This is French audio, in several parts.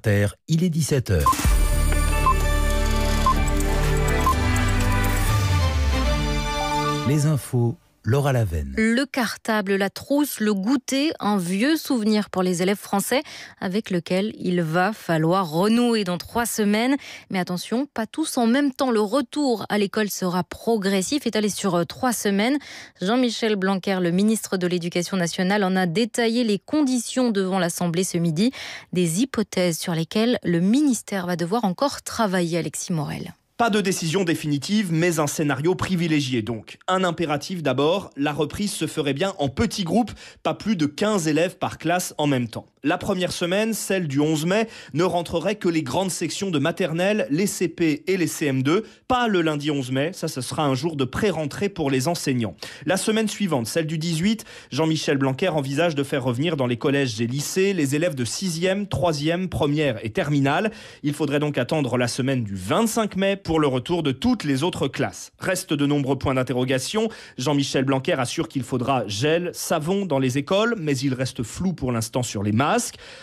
Inter, il est 17h. Les infos, Laura Lavenne. Le cartable, la trousse, le goûter, un vieux souvenir pour les élèves français avec lequel il va falloir renouer dans 3 semaines. Mais attention, pas tous en même temps. Le retour à l'école sera progressif, étalé sur 3 semaines. Jean-Michel Blanquer, le ministre de l'Éducation nationale, en a détaillé les conditions devant l'Assemblée ce midi. Des hypothèses sur lesquelles le ministère va devoir encore travailler, Alexis Morel. Pas de décision définitive, mais un scénario privilégié donc. Un impératif d'abord, la reprise se ferait bien en petits groupes, pas plus de 15 élèves par classe en même temps. La première semaine, celle du 11 mai, ne rentrerait que les grandes sections de maternelle, les CP et les CM2, pas le lundi 11 mai, ça ce sera un jour de pré-rentrée pour les enseignants. La semaine suivante, celle du 18, Jean-Michel Blanquer envisage de faire revenir dans les collèges et lycées les élèves de 6e, 3e, première et terminale. Il faudrait donc attendre la semaine du 25 mai pour le retour de toutes les autres classes. Restent de nombreux points d'interrogation. Jean-Michel Blanquer assure qu'il faudra gel, savon dans les écoles, mais il reste flou pour l'instant sur les masques.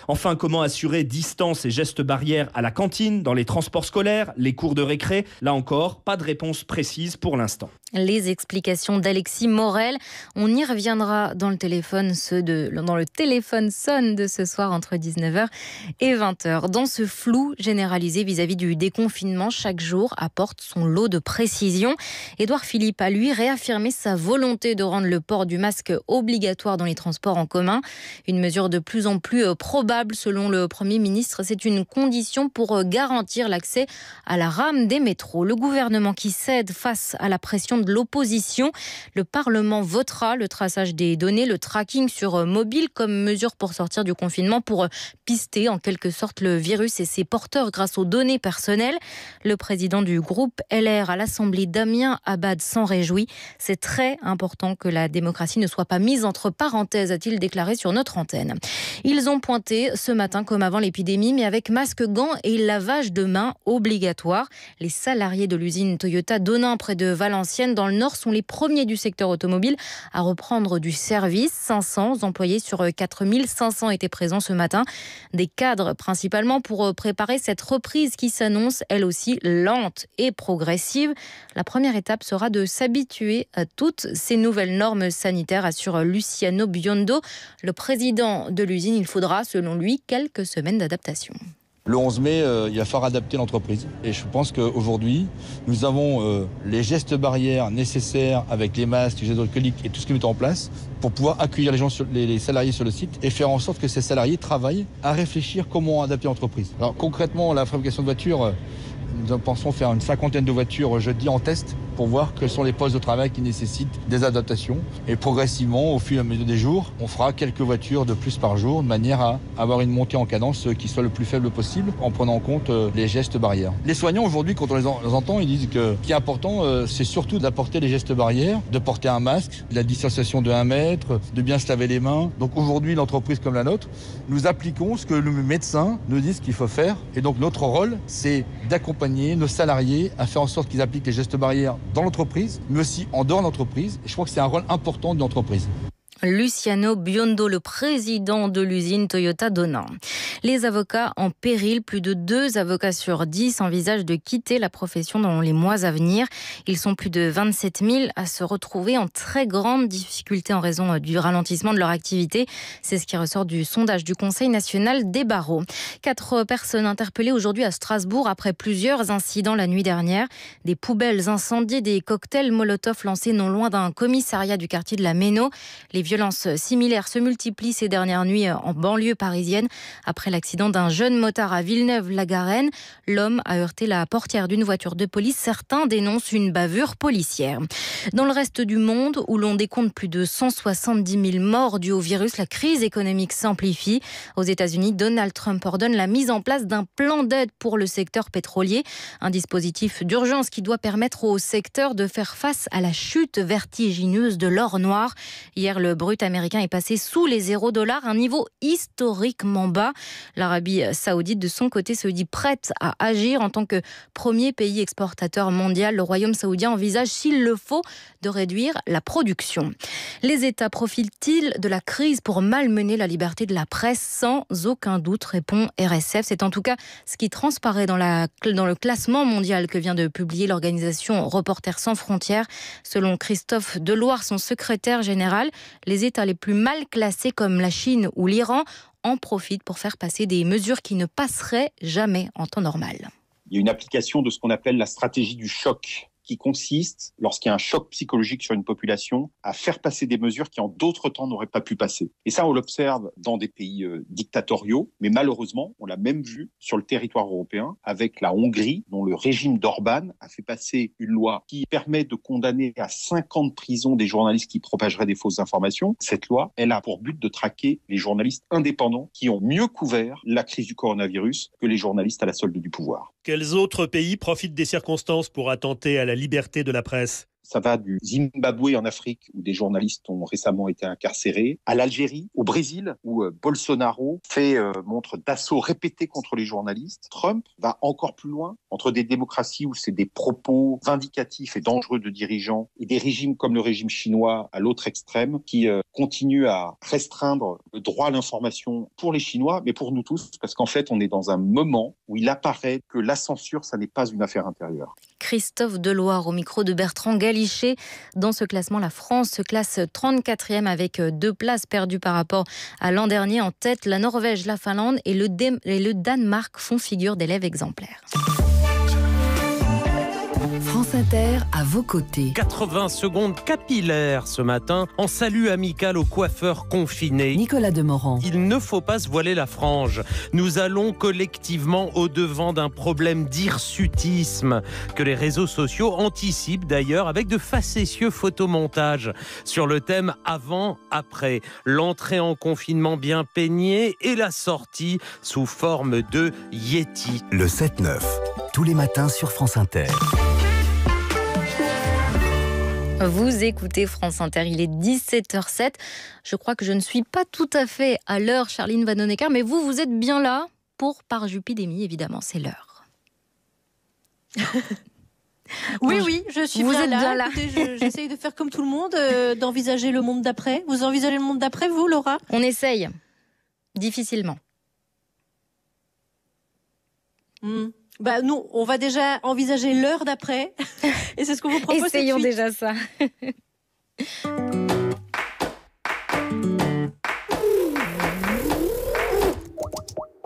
Enfin, comment assurer distance et gestes barrières à la cantine, dans les transports scolaires, les cours de récré? Là encore, pas de réponse précise pour l'instant. Les explications d'Alexis Morel. On y reviendra dans le téléphone sonne de ce soir entre 19h et 20h. Dans ce flou généralisé vis-à-vis du déconfinement, chaque jour apporte son lot de précisions. Édouard Philippe a lui réaffirmé sa volonté de rendre le port du masque obligatoire dans les transports en commun. Une mesure de plus en plus probable selon le Premier ministre. C'est une condition pour garantir l'accès à la rame des métros. Le gouvernement qui cède face à la pression de l'opposition. Le Parlement votera le traçage des données, le tracking sur mobile comme mesure pour sortir du confinement, pour pister en quelque sorte le virus et ses porteurs grâce aux données personnelles. Le président du groupe LR à l'Assemblée, Damien Abad, s'en réjouit. C'est très important que la démocratie ne soit pas mise entre parenthèses, a-t-il déclaré sur notre antenne. Ils ont pointé ce matin comme avant l'épidémie, mais avec masque, gants et lavage de mains obligatoire. Les salariés de l'usine Toyota d'Onin près de Valenciennes dans le Nord sont les premiers du secteur automobile à reprendre du service. 500 employés sur 4500 étaient présents ce matin. Des cadres principalement pour préparer cette reprise qui s'annonce elle aussi lente et progressive. La première étape sera de s'habituer à toutes ces nouvelles normes sanitaires, assure Luciano Biondo, le président de l'usine. Il faudra, selon lui, quelques semaines d'adaptation. Le 11 mai, il va falloir adapter l'entreprise. Et je pense qu'aujourd'hui, nous avons les gestes barrières nécessaires avec les masques, les gels alcooliques et tout ce qui est mis en place pour pouvoir accueillir les salariés sur le site et faire en sorte que ces salariés travaillent à réfléchir comment adapter l'entreprise. Alors concrètement, la fabrication de voitures, nous pensons faire une 50aine de voitures jeudi en test pour voir quels sont les postes de travail qui nécessitent des adaptations. Et progressivement, au fur et à mesure des jours, on fera quelques voitures de plus par jour de manière à avoir une montée en cadence qui soit le plus faible possible en prenant en compte les gestes barrières. Les soignants aujourd'hui, quand on les entend, ils disent que ce qui est important, c'est surtout d'apporter les gestes barrières, de porter un masque, de la distanciation de 1 mètre, de bien se laver les mains. Donc aujourd'hui, l'entreprise comme la nôtre, nous appliquons ce que le médecin nous dit qu'il faut faire. Et donc notre rôle, c'est d'accompagner nos salariés à faire en sorte qu'ils appliquent les gestes barrières dans l'entreprise, mais aussi en dehors de l'entreprise. Et je crois que c'est un rôle important de l'entreprise. Luciano Biondo, le président de l'usine Toyota d'Onin. Les avocats en péril, plus de 2 avocats sur 10 envisagent de quitter la profession dans les mois à venir. Ils sont plus de 27 000 à se retrouver en très grande difficulté en raison du ralentissement de leur activité. C'est ce qui ressort du sondage du Conseil national des barreaux. 4 personnes interpellées aujourd'hui à Strasbourg après plusieurs incidents la nuit dernière. Des poubelles incendiées, des cocktails Molotov lancés non loin d'un commissariat du quartier de la Méno. Les violences similaires se multiplient ces dernières nuits en banlieue parisienne. Après l'accident d'un jeune motard à Villeneuve-la-Garenne, l'homme a heurté la portière d'une voiture de police. Certains dénoncent une bavure policière. Dans le reste du monde, où l'on décompte plus de 170 000 morts dus au virus, la crise économique s'amplifie. Aux États-Unis, Donald Trump ordonne la mise en place d'un plan d'aide pour le secteur pétrolier. Un dispositif d'urgence qui doit permettre au secteur de faire face à la chute vertigineuse de l'or noir. Hier, le brut américain est passé sous les $0, un niveau historiquement bas. L'Arabie saoudite, de son côté, se dit prête à agir en tant que premier pays exportateur mondial. Le royaume saoudien envisage, s'il le faut, de réduire la production. Les États profitent-ils de la crise pour malmener la liberté de la presse? Sans aucun doute, répond RSF. C'est en tout cas ce qui transparaît dans le classement mondial que vient de publier l'organisation Reporters sans frontières. Selon Christophe Deloire, son secrétaire général, les États les plus mal classés comme la Chine ou l'Iran en profitent pour faire passer des mesures qui ne passeraient jamais en temps normal. Il y a une application de ce qu'on appelle la stratégie du choc, qui consiste, lorsqu'il y a un choc psychologique sur une population, à faire passer des mesures qui en d'autres temps n'auraient pas pu passer. Et ça, on l'observe dans des pays dictatoriaux, mais malheureusement, on l'a même vu sur le territoire européen avec la Hongrie, dont le régime d'Orban a fait passer une loi qui permet de condamner à 5 ans de prison des journalistes qui propageraient des fausses informations. Cette loi, elle a pour but de traquer les journalistes indépendants qui ont mieux couvert la crise du coronavirus que les journalistes à la solde du pouvoir. Quels autres pays profitent des circonstances pour attenter à la liberté de la presse ? Ça va du Zimbabwe en Afrique, où des journalistes ont récemment été incarcérés, à l'Algérie, au Brésil, où Bolsonaro montre d'assauts répétés contre les journalistes. Trump va encore plus loin, entre des démocraties où c'est des propos vindicatifs et dangereux de dirigeants, et des régimes comme le régime chinois à l'autre extrême, qui continuent à restreindre le droit à l'information pour les Chinois, mais pour nous tous, parce qu'en fait, on est dans un moment où il apparaît que la censure, ça n'est pas une affaire intérieure. Christophe Deloire au micro de Bertrand Galichet. Dans ce classement, la France se classe 34e avec 2 places perdues par rapport à l'an dernier. En tête, la Norvège, la Finlande et le Danemark font figure d'élèves exemplaires. France Inter, à vos côtés. 80 secondes capillaires ce matin, en salut amical aux coiffeurs confinés. Nicolas Demorand. Il ne faut pas se voiler la frange. Nous allons collectivement au-devant d'un problème d'hirsutisme que les réseaux sociaux anticipent d'ailleurs avec de facétieux photomontages sur le thème avant-après. L'entrée en confinement bien peignée et la sortie sous forme de Yeti. Le 7-9, tous les matins sur France Inter. Vous écoutez France Inter, il est 17h07. Je crois que je ne suis pas tout à fait à l'heure, Charline Vanhoenacker, mais vous êtes bien là pour Parjupidémie, évidemment, c'est l'heure. Oui, je suis vous bien êtes là. bien là. Écoutez, j'essaye de faire comme tout le monde, d'envisager le monde d'après. Vous envisagez le monde d'après, vous, Laura ? On essaye, difficilement. Nous, on va déjà envisager l'heure d'après. Et c'est ce qu'on vous propose. Essayons déjà ça.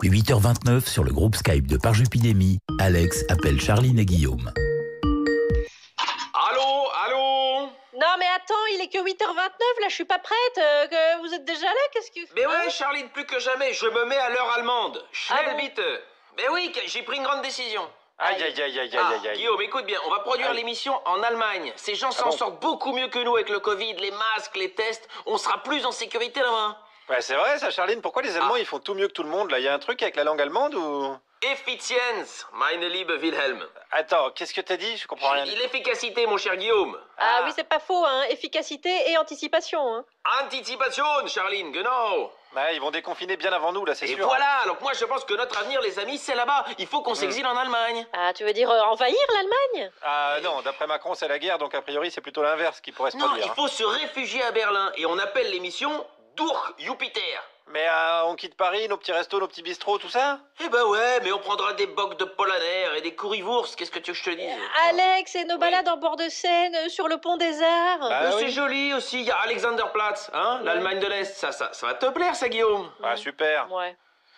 8h29 sur le groupe Skype de Parjupidémie. Alex appelle Charline et Guillaume. Allô ? Non mais attends, il est que 8h29, là je suis pas prête. Vous êtes déjà là ? Qu'est-ce que... Mais ouais, Charline, plus que jamais, je me mets à l'heure allemande. Schnell bitte. Mais oui, j'ai pris une grande décision. Aïe. Guillaume, écoute bien, on va produire l'émission en Allemagne. Ces gens s'en sortent beaucoup mieux que nous avec le Covid, les masques, les tests. On sera plus en sécurité là-bas. Ouais, c'est vrai ça, Charline. Pourquoi les Allemands ils font tout mieux que tout le monde là? Il y a un truc avec la langue allemande ou... Effizienz, meine liebe Wilhelm. Attends, qu'est-ce que t'as dit? Je comprends rien. L'efficacité, mon cher Guillaume. Ah oui, c'est pas faux, hein. Efficacité et anticipation, hein. Anticipation, Charline, genau. Ouais, ils vont déconfiner bien avant nous là, c'est sûr. Et voilà, donc moi je pense que notre avenir, les amis, c'est là-bas. Il faut qu'on s'exile en Allemagne. Ah, tu veux dire envahir l'Allemagne? Ah non, d'après Macron c'est la guerre, donc a priori c'est plutôt l'inverse qui pourrait se Non, produire. il faut se réfugier à Berlin et on appelle l'émission Durch Jupiter. Mais on quitte Paris, nos petits restos, nos petits bistrots, tout ça? Eh ben ouais, mais on prendra des bocs de Polaner et des currywurst, qu'est-ce que tu veux que je te dise? Alex, et nos balades en bord de Seine, sur le pont des Arts. Bah C'est joli aussi, il y a Alexanderplatz, hein, l'Allemagne de l'Est, ça va te plaire ça, Guillaume? Ah super. Ouais.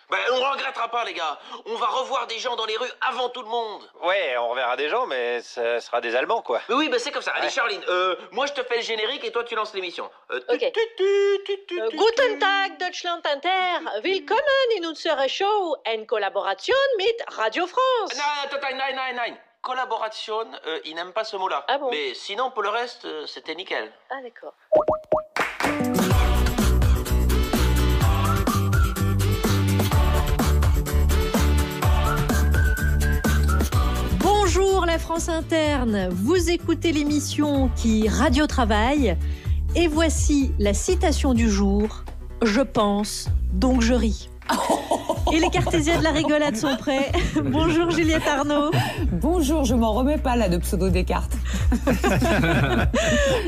Ben, on regrettera pas, les gars. On va revoir des gens dans les rues avant tout le monde. Ouais, on reverra des gens, mais ça sera des Allemands, quoi. Mais oui, ben c'est comme ça. Allez, Charline, moi je te fais le générique et toi tu lances l'émission. Ok. Guten Tag, Deutschland Inter. Willkommen in unserer Show en Kollaboration mit Radio France. Nein. Collaboration, il n'aime pas ce mot-là. Ah bon? Mais sinon, pour le reste, c'était nickel. Ah d'accord. Bonjour la France interne, vous écoutez l'émission qui Radio Travail Et voici la citation du jour. Je pense, donc je ris. Et les cartésiens de la rigolade sont prêts. Bonjour Juliette Arnaud. Bonjour, je m'en remets pas là de pseudo Descartes.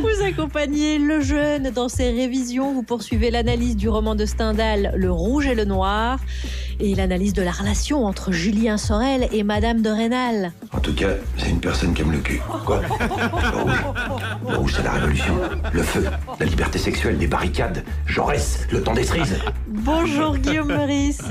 Vous accompagnez le jeune dans ses révisions. Vous poursuivez l'analyse du roman de Stendhal, Le Rouge et le Noir, et l'analyse de la relation entre Julien Sorel et Madame de Rênal. En tout cas, c'est une personne qui aime le cul. Quoi ? Le rouge. Le rouge, c'est la révolution. Le feu, la liberté sexuelle, les barricades. Jaurès, le temps des cerises. Bonjour Guillaume Meurice.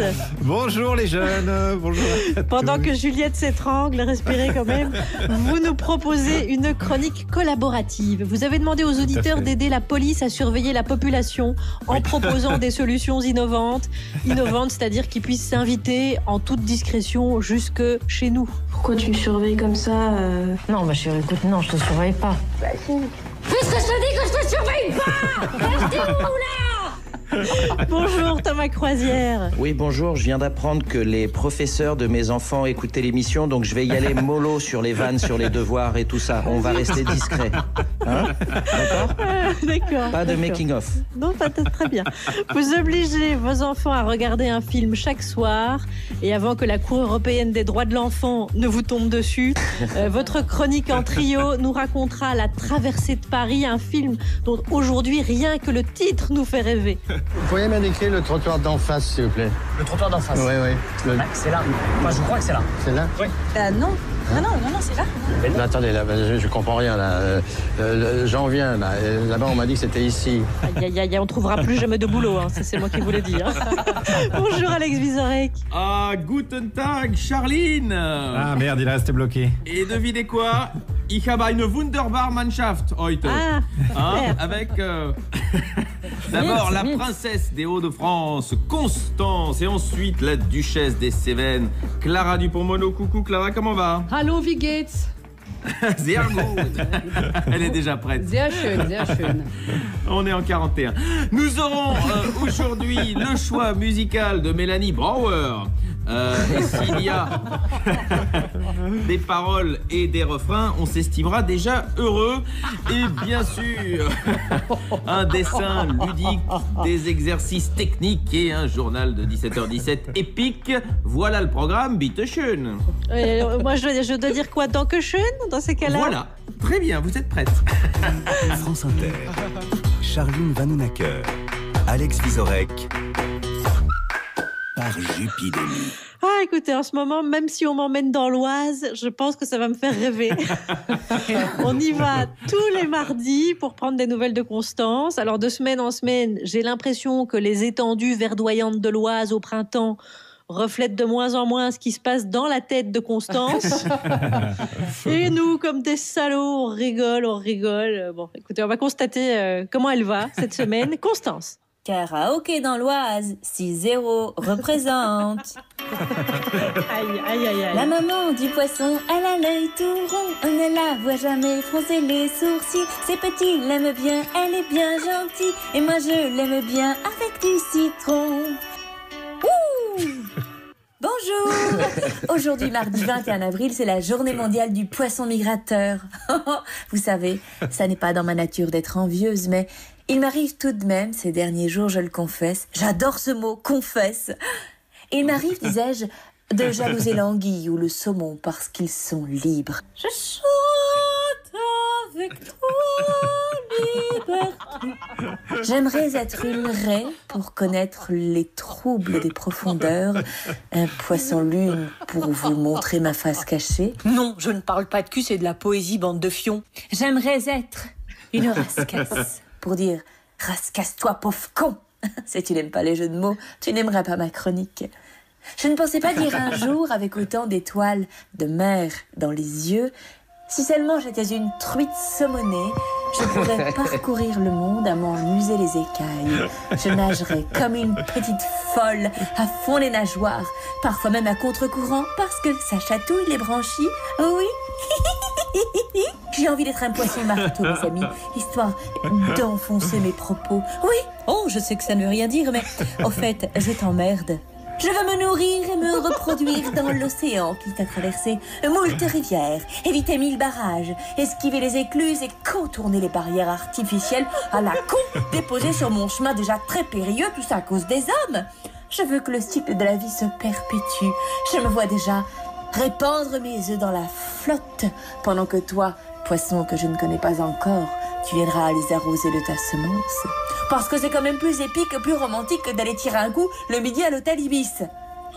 Bonjour les jeunes, bonjour à Pendant tous. que Juliette s'étrangle, respirez quand même, vous nous proposez une chronique collaborative. Vous avez demandé aux auditeurs d'aider la police à surveiller la population en proposant des solutions innovantes. Innovantes, c'est-à-dire qu'ils puissent s'inviter en toute discrétion jusque chez nous. Pourquoi tu me surveilles comme ça Non, ma chérie, écoute, non, je te surveille pas. Bah si. Puisque je te dis que je te surveille pas. Restez où là ? Bonjour Thomas Croisière. Oui, bonjour, je viens d'apprendre que les professeurs de mes enfants écoutaient l'émission, donc je vais y aller mollo sur les vannes, sur les devoirs et tout ça. On va rester discret. Hein ? D'accord ? D'accord. Pas de making-of. Non, pas très bien. Vous obligez vos enfants à regarder un film chaque soir, et avant que la Cour européenne des droits de l'enfant ne vous tombe dessus, votre chronique en trio nous racontera La Traversée de Paris, un film dont aujourd'hui rien que le titre nous fait rêver. Vous pourriez m'indiquer le trottoir d'en face, s'il vous plaît? Le trottoir d'en face? Oui, oui. C'est là. Enfin, je crois que c'est là. C'est là? Oui. Non. Non, c'est là. Mais attendez, là, je comprends rien, là. J'en viens, là. Là-bas, on m'a dit que c'était ici. Aïe, on trouvera plus jamais de boulot, hein. C'est moi qui vous le dis. Hein. Bonjour Alex Vizorek. Ah, guten Tag, Charline. Ah merde, il est resté bloqué. Et devinez quoi? Ich habe eine wunderbare Mannschaft heute. Avec d'abord la princesse des Hauts-de-France, Constance, et ensuite la duchesse des Cévennes, Clara Dupont-Mono. Coucou Clara, comment va? Hallo, wie geht's? Sehr gut. Elle est déjà prête. Sehr schön. On est en 41. Nous aurons aujourd'hui le choix musical de Mélanie Brouwer. Et s'il y a des paroles et des refrains, on s'estimera déjà heureux. Et bien sûr, un dessin ludique, des exercices techniques et un journal de 17h17 épique. Voilà le programme, bitte schön. Moi, je dois dire quoi? Danke schön dans ces cas-là? Voilà, très bien, vous êtes prête. France Inter, Charline Vanhoenacker, Alex Vizorek, par Jupidémie. Ah, écoutez, en ce moment, même si on m'emmène dans l'Oise, je pense que ça va me faire rêver. On y va tous les mardis pour prendre des nouvelles de Constance. Alors, de semaine en semaine, j'ai l'impression que les étendues verdoyantes de l'Oise au printemps reflètent de moins en moins ce qui se passe dans la tête de Constance. Et nous, comme des salauds, on rigole. Bon, écoutez, on va constater comment elle va cette semaine. Constance. Karaoké dans l'Oise, 6-0 représente. Aïe. La maman du poisson, elle a l'œil tout rond. On ne la voit jamais froncer les sourcils. C'est petit, l'aime bien, elle est bien gentille. Et moi je l'aime bien avec du citron. Ouh! Bonjour! Aujourd'hui, mardi 21 avril, c'est la journée mondiale du poisson migrateur. Vous savez, ça n'est pas dans ma nature d'être envieuse, mais il m'arrive tout de même, ces derniers jours, je le confesse, j'adore ce mot, confesse. Il m'arrive, disais-je, de jalouser l'anguille ou le saumon parce qu'ils sont libres. Je chante avec toi, liberté. J'aimerais être une raie pour connaître les troubles des profondeurs, un poisson-lune pour vous montrer ma face cachée. Non, je ne parle pas de cul, c'est de la poésie, bande de fions. J'aimerais être une rascasse pour dire « rascasse-toi, pauvre con !» Si tu n'aimes pas les jeux de mots, tu n'aimeras pas ma chronique. Je ne pensais pas dire un jour, avec autant d'étoiles de mer dans les yeux, si seulement j'étais une truite saumonée, je pourrais parcourir le monde à m'en user les écailles. Je nagerais comme une petite folle, à fond les nageoires, parfois même à contre-courant, parce que ça chatouille les branchies. Oui. J'ai envie d'être un poisson marteau, mes amis, histoire d'enfoncer mes propos. Oui. Oh, je sais que ça ne veut rien dire, mais au fait, je t'emmerde. Je veux me nourrir et me reproduire dans l'océan qui t'a traversé moult rivières, éviter 1000 barrages, esquiver les écluses et contourner les barrières artificielles à la con déposées sur mon chemin déjà très périlleux, tout ça à cause des hommes. Je veux que le cycle de la vie se perpétue. Je me vois déjà répandre mes œufs dans la flotte, pendant que toi, poisson que je ne connais pas encore, tu viendras les arroser de ta semence. Parce que c'est quand même plus épique et plus romantique que d'aller tirer un coup le midi à l'hôtel Ibis.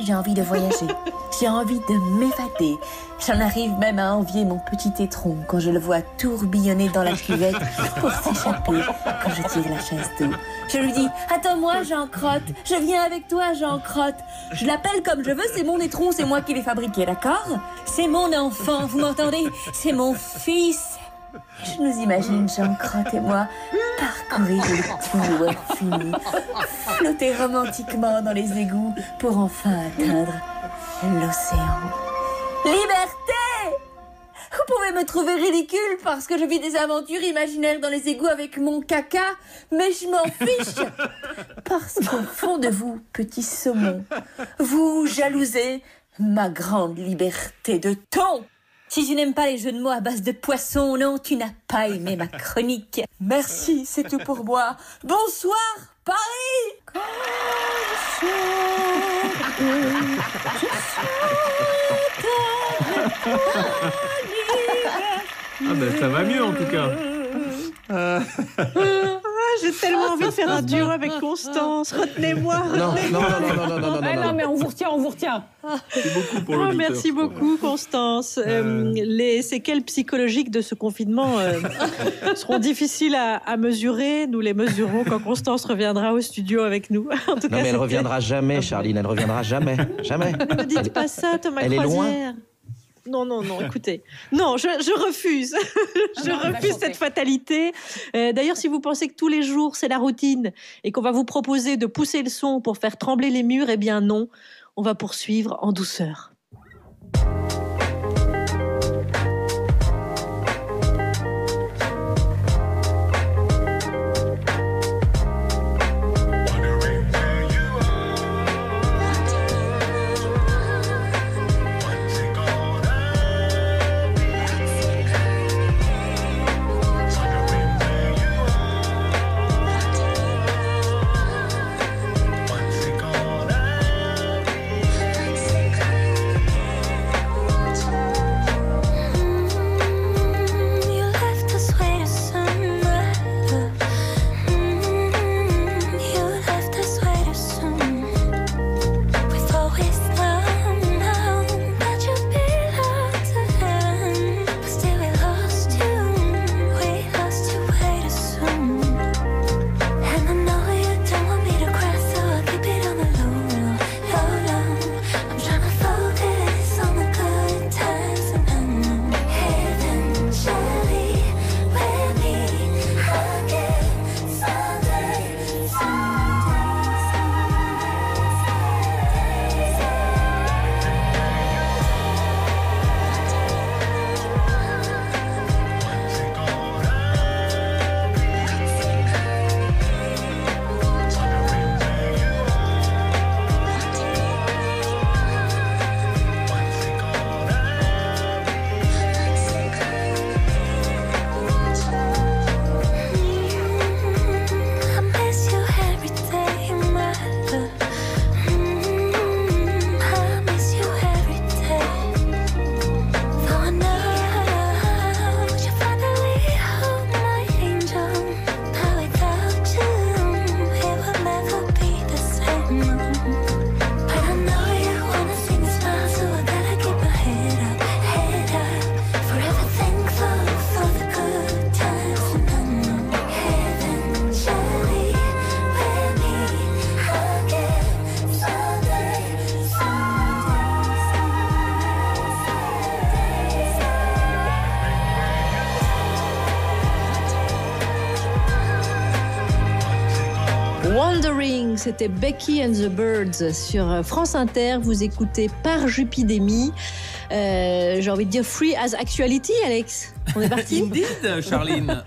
J'ai envie de voyager, j'ai envie de m'évader. J'en arrive même à envier mon petit étron quand je le vois tourbillonner dans la cuvette pour s'échapper quand je tire la chasse d'eau. Je lui dis « Attends-moi, Jean Crotte, je viens avec toi, Jean Crotte. » Je l'appelle comme je veux, c'est mon étron, c'est moi qui l'ai fabriqué, d'accord? C'est mon enfant, vous m'entendez? C'est mon fils. Je nous imagine, Jean Crotte et moi, parcourir les tours infinis, flotter romantiquement dans les égouts pour enfin atteindre l'océan. Liberté! Vous pouvez me trouver ridicule parce que je vis des aventures imaginaires dans les égouts avec mon caca, mais je m'en fiche. Parce qu'au fond de vous, petit saumon, vous jalousez ma grande liberté de ton. Si tu n'aimes pas les jeux de mots à base de poisson, non, tu n'as pas aimé ma chronique. Merci, c'est tout pour moi. Bonsoir, Paris! Ah ben ça va mieux en tout cas. J'ai tellement envie de faire un duo avec Constance. Retenez-moi. Non, Non, mais on vous retient. C'est beaucoup pour l'auditeur. Merci beaucoup, Constance. Les séquelles psychologiques de ce confinement seront difficiles à mesurer. Nous les mesurons quand Constance reviendra au studio avec nous. En tout cas, mais elle reviendra jamais, Charline. Elle reviendra jamais. Jamais. Ne dites pas ça, Thomas Elle est Croisière. loin. Non, écoutez. Non, je refuse. Je refuse cette fatalité. D'ailleurs, si vous pensez que tous les jours, c'est la routine et qu'on va vous proposer de pousser le son pour faire trembler les murs, eh bien non, on va poursuivre en douceur. Wandering, c'était Becky and the Birds sur France Inter. Vous écoutez Par Jupidémie. J'ai envie de dire free as actuality, Alex. On est parti. Indeed, Charline.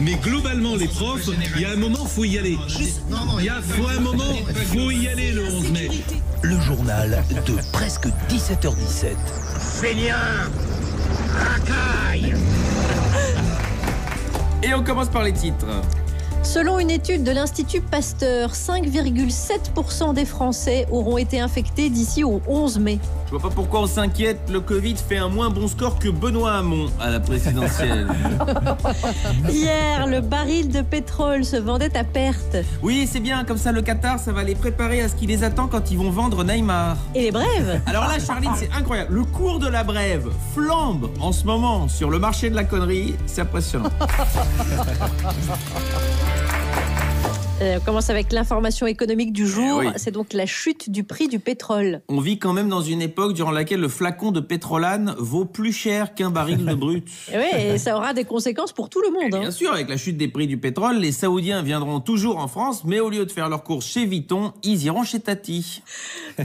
Mais globalement, les profs, il y a un moment, faut y aller. Faut un moment, faut y aller le 11 mai. Le journal de presque 17h17. Fainéant, racaille. Et on commence par les titres. Selon une étude de l'Institut Pasteur, 5,7% des Français auront été infectés d'ici au 11 mai. Je vois pas pourquoi on s'inquiète, le Covid fait un moins bon score que Benoît Hamon à la présidentielle. Hier, le baril de pétrole se vendait à perte. Oui, c'est bien, comme ça le Qatar, ça va les préparer à ce qui les attend quand ils vont vendre Neymar. Et les brèves? Alors là, Charline, c'est incroyable. Le cours de la brève flambe en ce moment sur le marché de la connerie. C'est impressionnant. On commence avec l'information économique du jour. Oui. C'est donc la chute du prix du pétrole. On vit quand même dans une époque durant laquelle le flacon de pétrolane vaut plus cher qu'un baril de brut. Et oui, et ça aura des conséquences pour tout le monde. Bien sûr, avec la chute des prix du pétrole, les Saoudiens viendront toujours en France, mais au lieu de faire leurs courses chez Vuitton, ils iront chez Tati.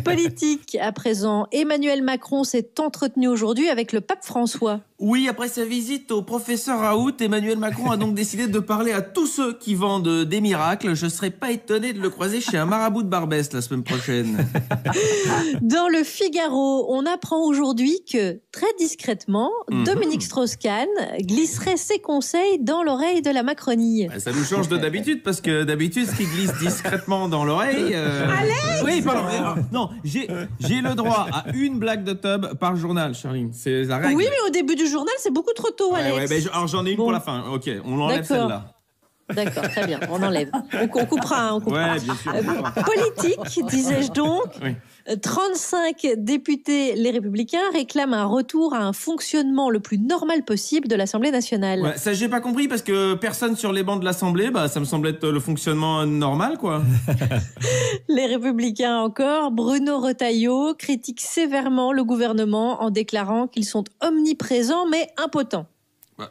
Politique à présent. Emmanuel Macron s'est entretenu aujourd'hui avec le pape François. Oui, après sa visite au professeur Raoult, Emmanuel Macron a donc décidé de parler à tous ceux qui vendent des miracles. Je ne serais pas étonné de le croiser chez un marabout de Barbès la semaine prochaine. Dans le Figaro, on apprend aujourd'hui que, très discrètement, Dominique Strauss-Kahn glisserait ses conseils dans l'oreille de la Macronie. Ça nous change de d'habitude, parce que d'habitude, ce qui glisse discrètement dans l'oreille... Alex! Oui, pardon. Non, j'ai le droit à une blague de tub par journal, Charline. C'est la règle. Oui, mais au début du journal, c'est beaucoup trop tôt, Alex. Ouais, alors j'en ai une pour la fin. Ok, on enlève celle-là. D'accord, très bien, on enlève. On coupera, on coupera. Ouais, bien sûr. Politique, disais-je donc. Oui. 35 députés, les Républicains, réclament un retour à un fonctionnement le plus normal possible de l'Assemblée nationale. Ouais, ça, j'ai pas compris, parce que personne sur les bancs de l'Assemblée, ça me semble être le fonctionnement normal, quoi. Les Républicains encore, Bruno Retailleau critique sévèrement le gouvernement en déclarant qu'ils sont omniprésents mais impotents.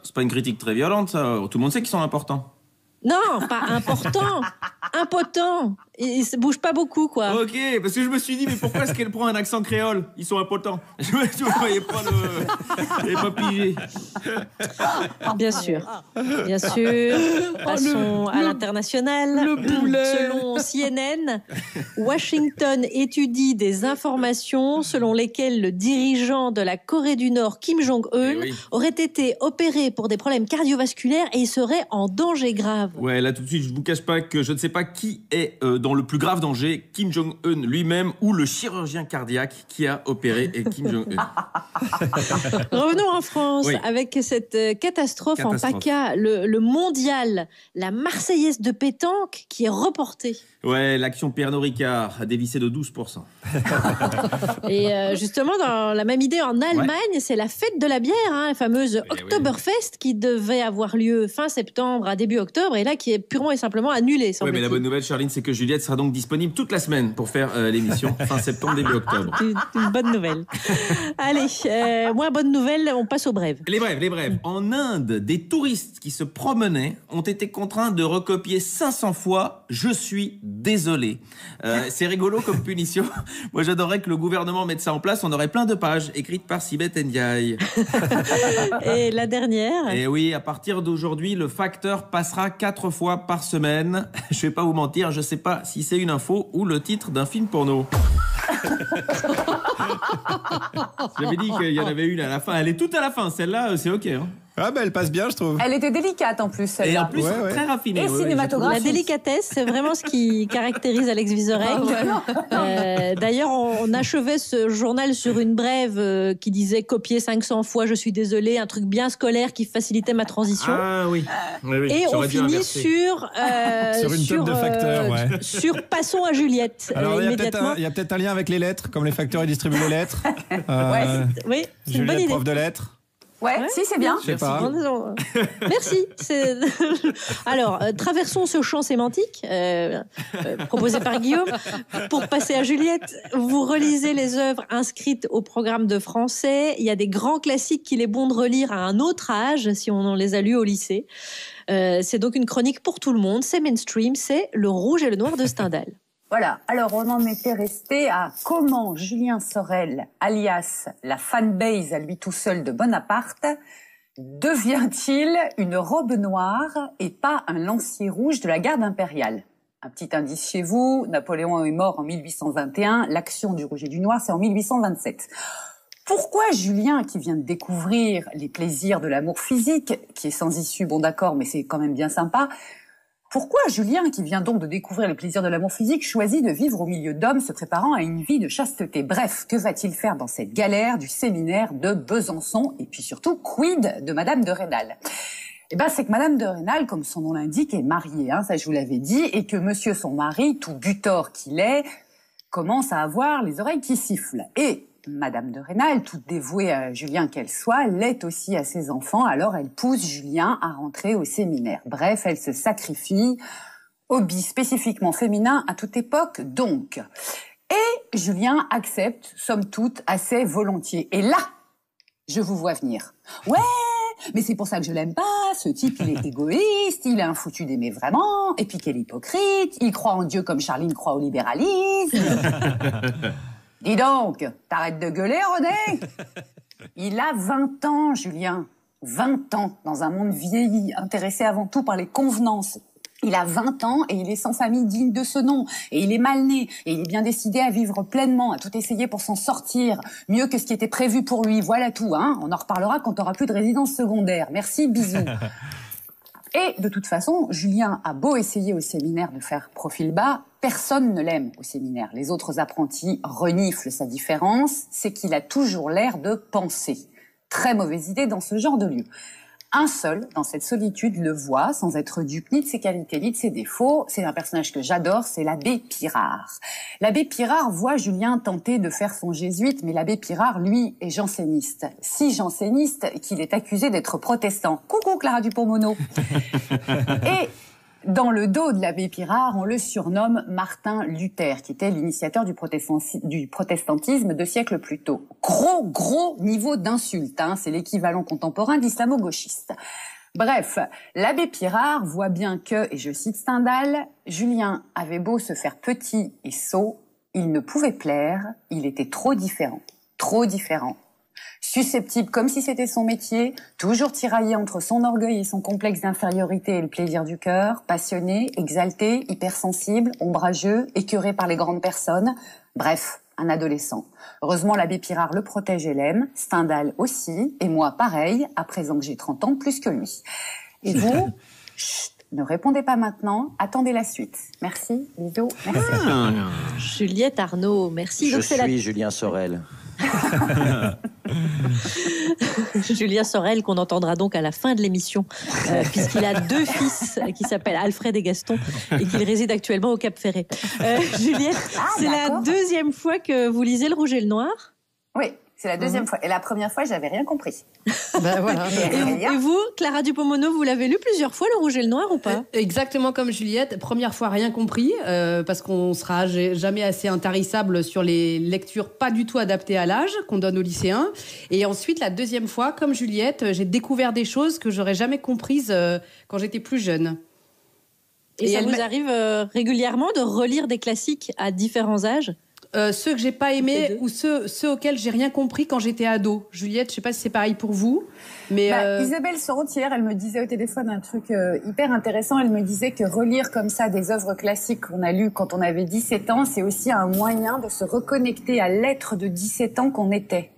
C'est pas une critique très violente, ça. Tout le monde sait qu'ils sont importants. Non, pas important, impotent. Ils ne bougent pas beaucoup, quoi. Ok, parce que je me suis dit, mais pourquoi est-ce qu'elle prend un accent créole? Ils sont impotents. Je ne voyais pas pas pigé. Bien sûr, bien sûr. Passons à l'international. Le poulet. Selon CNN, Washington étudie des informations selon lesquelles le dirigeant de la Corée du Nord, Kim Jong-un, aurait été opéré pour des problèmes cardiovasculaires et il serait en danger grave. Ouais, là tout de suite, je ne vous cache pas que je ne sais pas qui est dans le plus grave danger, Kim Jong-un lui-même ou le chirurgien cardiaque qui a opéré Kim Jong-un. Revenons en France avec cette catastrophe en PACA, le mondial, la Marseillaise de pétanque qui est reportée. Ouais, l'action Pernod Ricard a dévissé de 12%. Et justement, dans la même idée, en Allemagne, c'est la fête de la bière, la fameuse Oktoberfest qui devait avoir lieu fin septembre à début octobre et là qui est purement et simplement annulée. Oui, mais la bonne nouvelle, Charline, c'est que Juliette sera donc disponible toute la semaine pour faire l'émission fin septembre, début octobre. Une bonne nouvelle. Allez, moins bonne nouvelle, on passe aux brèves. Les brèves. En Inde, des touristes qui se promenaient ont été contraints de recopier 500 fois « Je suis désolé ». C'est rigolo comme punition. Moi, j'adorerais que le gouvernement mette ça en place. On aurait plein de pages écrites par Sibeth Ndiaye. Et la dernière? Et oui, à partir d'aujourd'hui, le facteur passera 4 fois par semaine. Je vais pas vous mentir, je sais pas si c'est une info ou le titre d'un film porno. J'avais dit qu'il y en avait une à la fin. Elle est toute à la fin. Celle-là, c'est ok. Ah elle passe bien, je trouve. Elle était délicate en plus, celle-là. Et en plus, très raffinée. Et cinématographique. La délicatesse, c'est vraiment ce qui caractérise Alex Vizorek. D'ailleurs, on achevait ce journal sur une brève qui disait copier 500 fois, je suis désolé, un truc bien scolaire qui facilitait ma transition. Ah oui. Et on finit sur une table de facteurs, sur passons à Juliette. Alors il y a peut-être un lien avec les lettres, comme les facteurs ils distribuent les lettres. Oui, c'est une bonne Juliette, idée. prof de lettres. Ouais, si, c'est bien. Je sais pas. Merci. Alors, traversons ce champ sémantique proposé par Guillaume. Pour passer à Juliette, vous relisez les œuvres inscrites au programme de français. Il y a des grands classiques qu'il est bon de relire à un autre âge, si on les a lus au lycée. C'est donc une chronique pour tout le monde. C'est mainstream, c'est Le Rouge et le Noir de Stendhal. Voilà, alors on en était resté à comment Julien Sorel, alias la fanbase à lui tout seul de Bonaparte, Devient-il une robe noire et pas un lancier rouge de la garde impériale? Un petit indice chez vous, Napoléon est mort en 1821, l'action du rouge et du noir c'est en 1827. Pourquoi Julien, qui vient de découvrir les plaisirs de l'amour physique, qui est sans issue, bon d'accord, mais c'est quand même bien sympa, pourquoi Julien, qui vient donc de découvrir les plaisirs de l'amour physique, choisit de vivre au milieu d'hommes se préparant à une vie de chasteté? Bref, que va-t-il faire dans cette galère du séminaire de Besançon? Et puis surtout, quid de Madame de Rênal? Eh ben, c'est que Madame de Rênal, comme son nom l'indique, est mariée, hein, ça je vous l'avais dit, et que monsieur son mari, tout butor qu'il est, commence à avoir les oreilles qui sifflent. Et Madame de Rênal, toute dévouée à Julien qu'elle soit, l'est aussi à ses enfants, alors elle pousse Julien à rentrer au séminaire. Bref, elle se sacrifie, hobby spécifiquement féminin à toute époque donc. Et Julien accepte, somme toute, assez volontiers. Et là, je vous vois venir. Ouais, mais c'est pour ça que je l'aime pas, ce type il est égoïste, il est un foutu d'aimer vraiment, et puis quel hypocrite, il croit en Dieu comme Charline croit au libéralisme. Dis donc, t'arrêtes de gueuler, René? Il a 20 ans, Julien. 20 ans, dans un monde vieilli, intéressé avant tout par les convenances. Il a 20 ans et il est sans famille digne de ce nom. Et il est mal né. Et il est bien décidé à vivre pleinement, à tout essayer pour s'en sortir. Mieux que ce qui était prévu pour lui. Voilà tout, hein. On en reparlera quand t'auras plus de résidence secondaire. Merci, bisous. Et de toute façon, Julien a beau essayer au séminaire de faire profil bas, personne ne l'aime au séminaire. Les autres apprentis reniflent sa différence, c'est qu'il a toujours l'air de penser. Très mauvaise idée dans ce genre de lieu. Un seul, dans cette solitude, le voit, sans être dupe ni de ses qualités ni de ses défauts. C'est un personnage que j'adore, c'est l'abbé Pirard. L'abbé Pirard voit Julien tenter de faire son jésuite, mais l'abbé Pirard, lui, est janséniste. Si janséniste qu'il est accusé d'être protestant. Coucou Clara Dupont-Mono. Et dans le dos de l'abbé Pirard, on le surnomme Martin Luther, qui était l'initiateur du protestantisme 2 siècles plus tôt. Gros niveau d'insulte, hein, c'est l'équivalent contemporain d'islamo-gauchiste. Bref, l'abbé Pirard voit bien que, et je cite Stendhal, Julien avait beau se faire petit et sot, il ne pouvait plaire, il était trop différent. Susceptible comme si c'était son métier, toujours tiraillé entre son orgueil et son complexe d'infériorité et le plaisir du cœur, passionné, exalté, hypersensible, ombrageux, écœuré par les grandes personnes, bref, un adolescent. Heureusement, l'abbé Pirard le protège et l'aime, Stendhal aussi, et moi pareil, à présent que j'ai 30 ans, plus que lui. Et vous, chut, ne répondez pas maintenant, attendez la suite. Merci, bisous, merci. Juliette Arnaud, merci. Je suis Julien Sorel. Julien Sorel, qu'on entendra donc à la fin de l'émission, puisqu'il a 2 fils qui s'appellent Alfred et Gaston et qu'il réside actuellement au Cap Ferret. Juliette, c'est la 2e fois que vous lisez Le Rouge et le Noir? Oui, c'est la 2e fois. Et la première fois, j'avais rien compris. Ben voilà. Et vous, Clara Dupont-Mono, vous l'avez lu plusieurs fois, Le Rouge et le Noir, ou pas? Exactement comme Juliette. Première fois, rien compris, parce qu'on sera jamais assez intarissable sur les lectures pas du tout adaptées à l'âge qu'on donne aux lycéens. Et ensuite, la 2e fois, comme Juliette, j'ai découvert des choses que j'aurais jamais comprises quand j'étais plus jeune. Et ça vous arrive régulièrement de relire des classiques à différents âges? Ceux que j'ai pas aimés ou ceux auxquels j'ai rien compris quand j'étais ado. Juliette, je sais pas si c'est pareil pour vous, mais Isabelle Sorot, hier, elle me disait au téléphone un truc hyper intéressant. Elle me disait que relire comme ça des œuvres classiques qu'on a lues quand on avait 17 ans, c'est aussi un moyen de se reconnecter à l'être de 17 ans qu'on était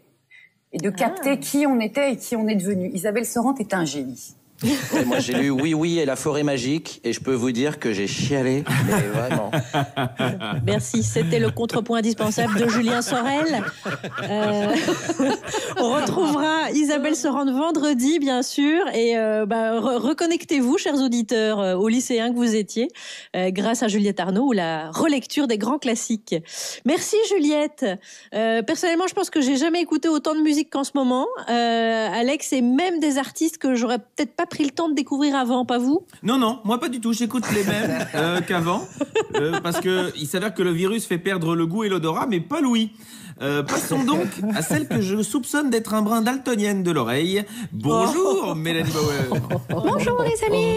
et de capter qui on était et qui on est devenu. Isabelle Sorant est un génie. Et moi j'ai lu Oui et la forêt magique et je peux vous dire que j'ai chialé, mais vraiment. Merci, c'était le contrepoint indispensable de Julien Sorel. On retrouvera Isabelle Sorand vendredi, bien sûr, et reconnectez-vous, chers auditeurs, aux lycéens que vous étiez, grâce à Juliette Arnaud ou la relecture des grands classiques. Merci Juliette. Personnellement, je pense que j'ai jamais écouté autant de musique qu'en ce moment. Alex, et même des artistes que j'aurais peut-être pas pris le temps de découvrir avant, pas vous? Non, moi pas du tout. J'écoute les mêmes qu'avant, parce que il s'avère que le virus fait perdre le goût et l'odorat, mais pas l'ouïe. Passons donc à celle que je soupçonne d'être un brin daltonienne de l'oreille. Bonjour, Mélanie Bauer. Bonjour les amis.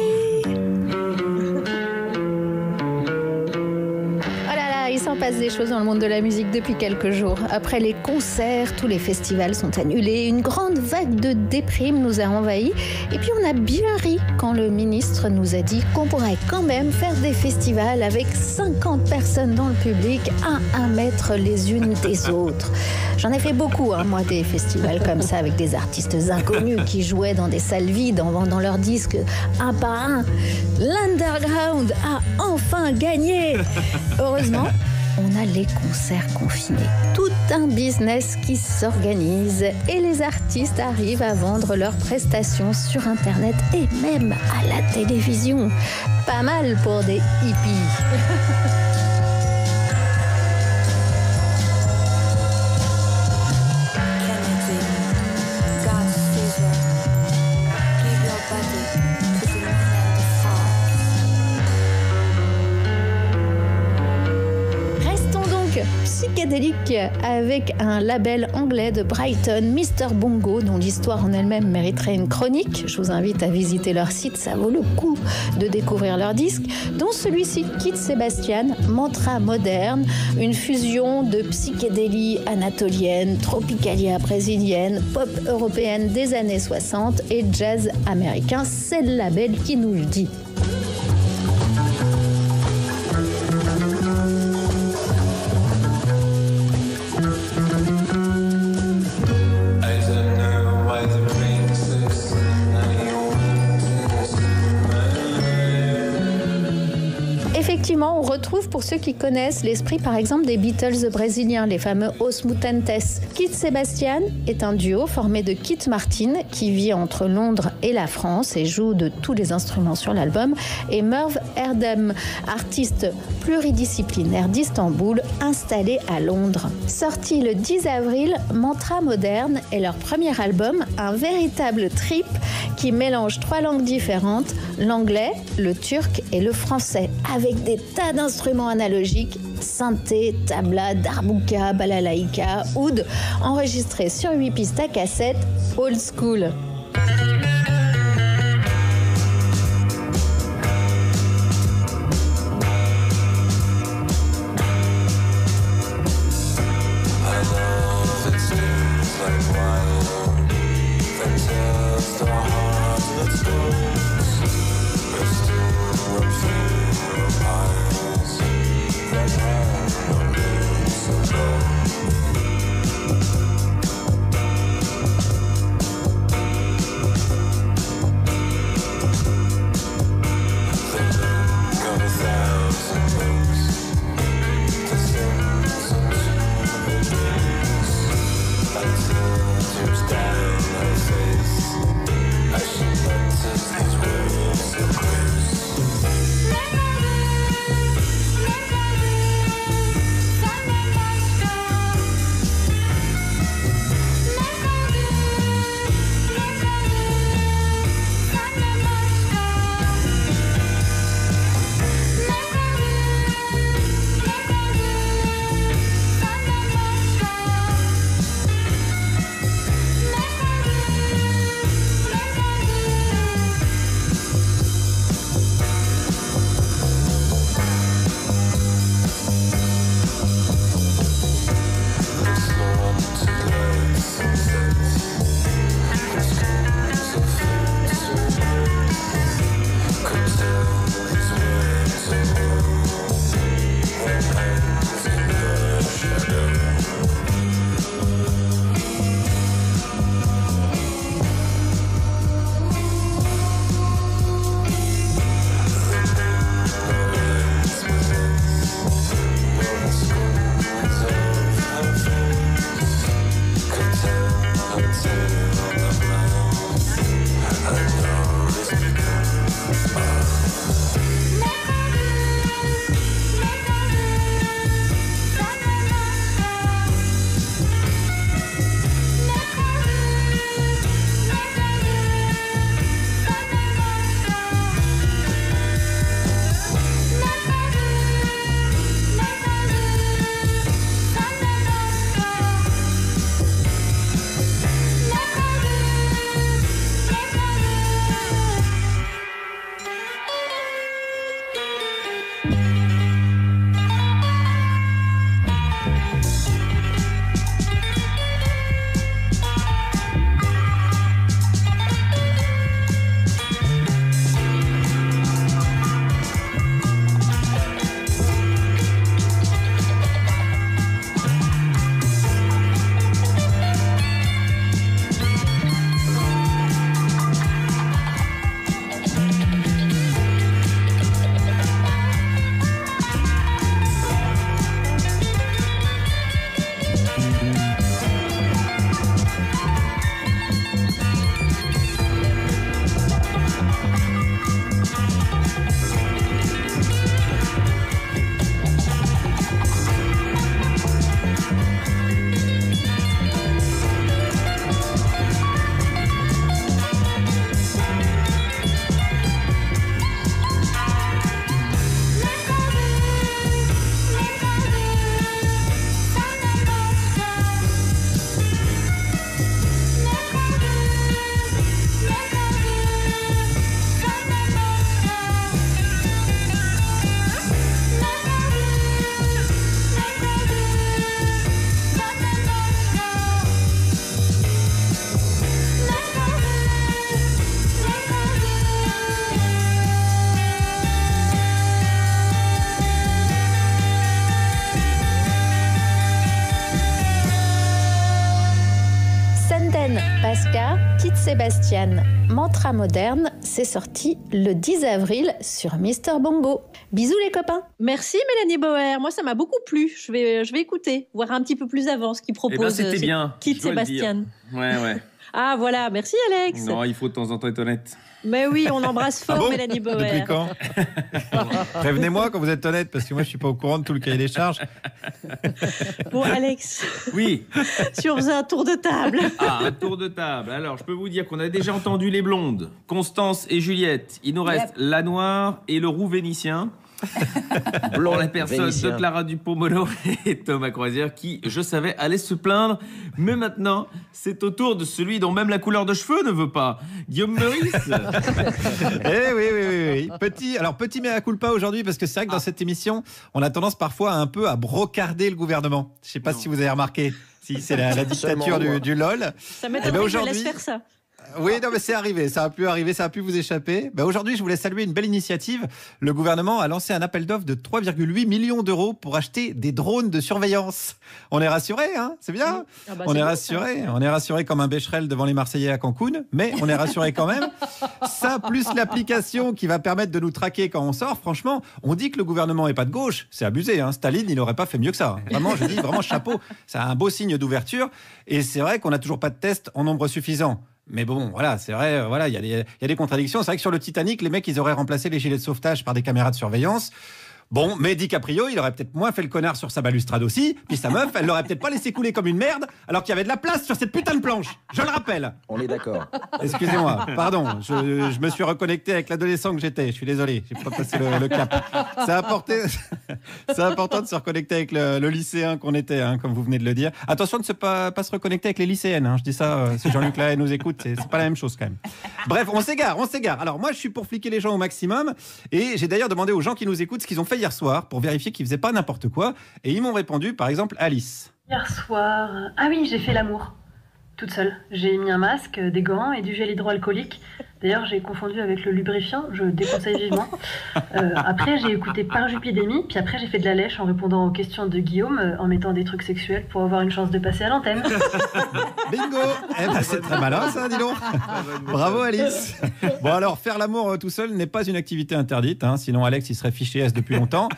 Oh là là, ils sont passe des choses dans le monde de la musique depuis quelques jours. Après les concerts, tous les festivals sont annulés. Une grande vague de déprime nous a envahis. Et puis on a bien ri quand le ministre nous a dit qu'on pourrait quand même faire des festivals avec 50 personnes dans le public à 1 mètre les unes des autres. J'en ai fait beaucoup, moi, des festivals comme ça avec des artistes inconnus qui jouaient dans des salles vides en vendant leurs disques un par un. L'underground a enfin gagné. Heureusement, on a les concerts confinés. Tout un business qui s'organise et les artistes arrivent à vendre leurs prestations sur Internet et même à la télévision. Pas mal pour des hippies. Psychédélique avec un label anglais de Brighton, Mr Bongo, dont l'histoire en elle-même mériterait une chronique. Je vous invite à visiter leur site, ça vaut le coup de découvrir leurs disques, dont celui-ci, Kid Sebastian, mantra moderne, une fusion de psychédélie anatolienne, tropicalia brésilienne, pop européenne des années 60 et jazz américain. C'est le label qui nous le dit. Effectivement, on retrouve, pour ceux qui connaissent, l'esprit par exemple des Beatles brésiliens, les fameux Os Mutantes. Kid Sebastian est un duo formé de Kit Martin, qui vit entre Londres et la France et joue de tous les instruments sur l'album, et Merv Erdem, artiste pluridisciplinaire d'Istanbul, installé à Londres. Sorti le 10 avril, Mantra Moderne est leur premier album, un véritable trip qui mélange 3 langues différentes, l'anglais, le turc et le français, avec des tas d'instruments analogiques, synthé, tabla, darbuka, balalaïka, oud, enregistrés sur 8 pistes à cassette, old school. Senden Pasca, Kit Sébastien, Mantra moderne, c'est sorti le 10 avril sur Mister Bongo. Bisous les copains. Merci Mélanie Bauer, moi ça m'a beaucoup plu. Je vais écouter, voir un petit peu plus avant ce qu'il propose. C'était bien. Kit Sébastien. Ouais. Ah voilà, merci Alex. Non, il faut de temps en temps être honnête. Mais oui, on embrasse fort Mélanie Bauer. Depuis quand? Prévenez-moi quand vous êtes honnête, parce que moi je suis pas au courant de tout le cahier des charges. Bon Alex. Oui. Si on faisait un tour de table. Ah, un tour de table. Alors, je peux vous dire qu'on a déjà entendu les blondes, Constance et Juliette. Il nous reste la noire et le roux vénitien. Pour la personne de Clara Dupont-Moreau et Thomas Croisière qui, je savais, allait se plaindre. Mais maintenant, c'est au tour de celui dont même la couleur de cheveux ne veut pas. Guillaume Meurice. Eh oui. Petit mea culpa aujourd'hui, parce que c'est vrai que dans cette émission, on a tendance parfois un peu à brocarder le gouvernement. Je ne sais pas si vous avez remarqué. Si, c'est la dictature du LOL. Ça m'étonnerait que je laisse faire ça. Oui, non, mais c'est arrivé, ça a pu vous échapper. Aujourd'hui, je voulais saluer une belle initiative. Le gouvernement a lancé un appel d'offres de 3,8 millions d'euros pour acheter des drones de surveillance. On est rassurés, hein, c'est bien. On est rassurés comme un Becherel devant les Marseillais à Cancun, mais on est rassurés quand même. Ça, plus l'application qui va permettre de nous traquer quand on sort, franchement, on dit que le gouvernement est pas de gauche, c'est abusé, hein. Staline, il n'aurait pas fait mieux que ça. Vraiment, je dis vraiment chapeau. C'est un beau signe d'ouverture. Et c'est vrai qu'on n'a toujours pas de tests en nombre suffisant. Mais bon, voilà, c'est vrai, il y a des contradictions. C'est vrai que sur le Titanic, les mecs, ils auraient remplacé les gilets de sauvetage par des caméras de surveillance. Bon, mais DiCaprio, il aurait peut-être moins fait le connard sur sa balustrade aussi. Puis sa meuf, elle l'aurait peut-être pas laissé couler comme une merde, alors qu'il y avait de la place sur cette putain de planche. Je le rappelle. On est d'accord. Excusez-moi, pardon. Je me suis reconnecté avec l'adolescent que j'étais. Je suis désolé, j'ai pas passé le cap. C'est important de se reconnecter avec le lycéen qu'on était, hein, comme vous venez de le dire. Attention de ne pas se reconnecter avec les lycéennes. Hein. Je dis ça, si Jean-Luc Lahaye nous écoute, c'est pas la même chose quand même. Bref, on s'égare. Alors moi, je suis pour fliquer les gens au maximum. Et j'ai d'ailleurs demandé aux gens qui nous écoutent ce qu'ils ont fait hier soir pour vérifier qu'ils faisaient pas n'importe quoi, et ils m'ont répondu, par exemple Alice. Hier soir, ah oui, j'ai fait l'amour toute seule. J'ai mis un masque, des gants et du gel hydroalcoolique. D'ailleurs, j'ai confondu avec le lubrifiant, je déconseille vivement. Après, j'ai écouté Parjupidémie, puis après, j'ai fait de la lèche en répondant aux questions de Guillaume, en mettant des trucs sexuels pour avoir une chance de passer à l'antenne. Bingo. C'est très malin ça, dis donc. Bravo Alice. Bon alors, faire l'amour tout seul n'est pas une activité interdite, hein, sinon Alex il serait fiché S depuis longtemps.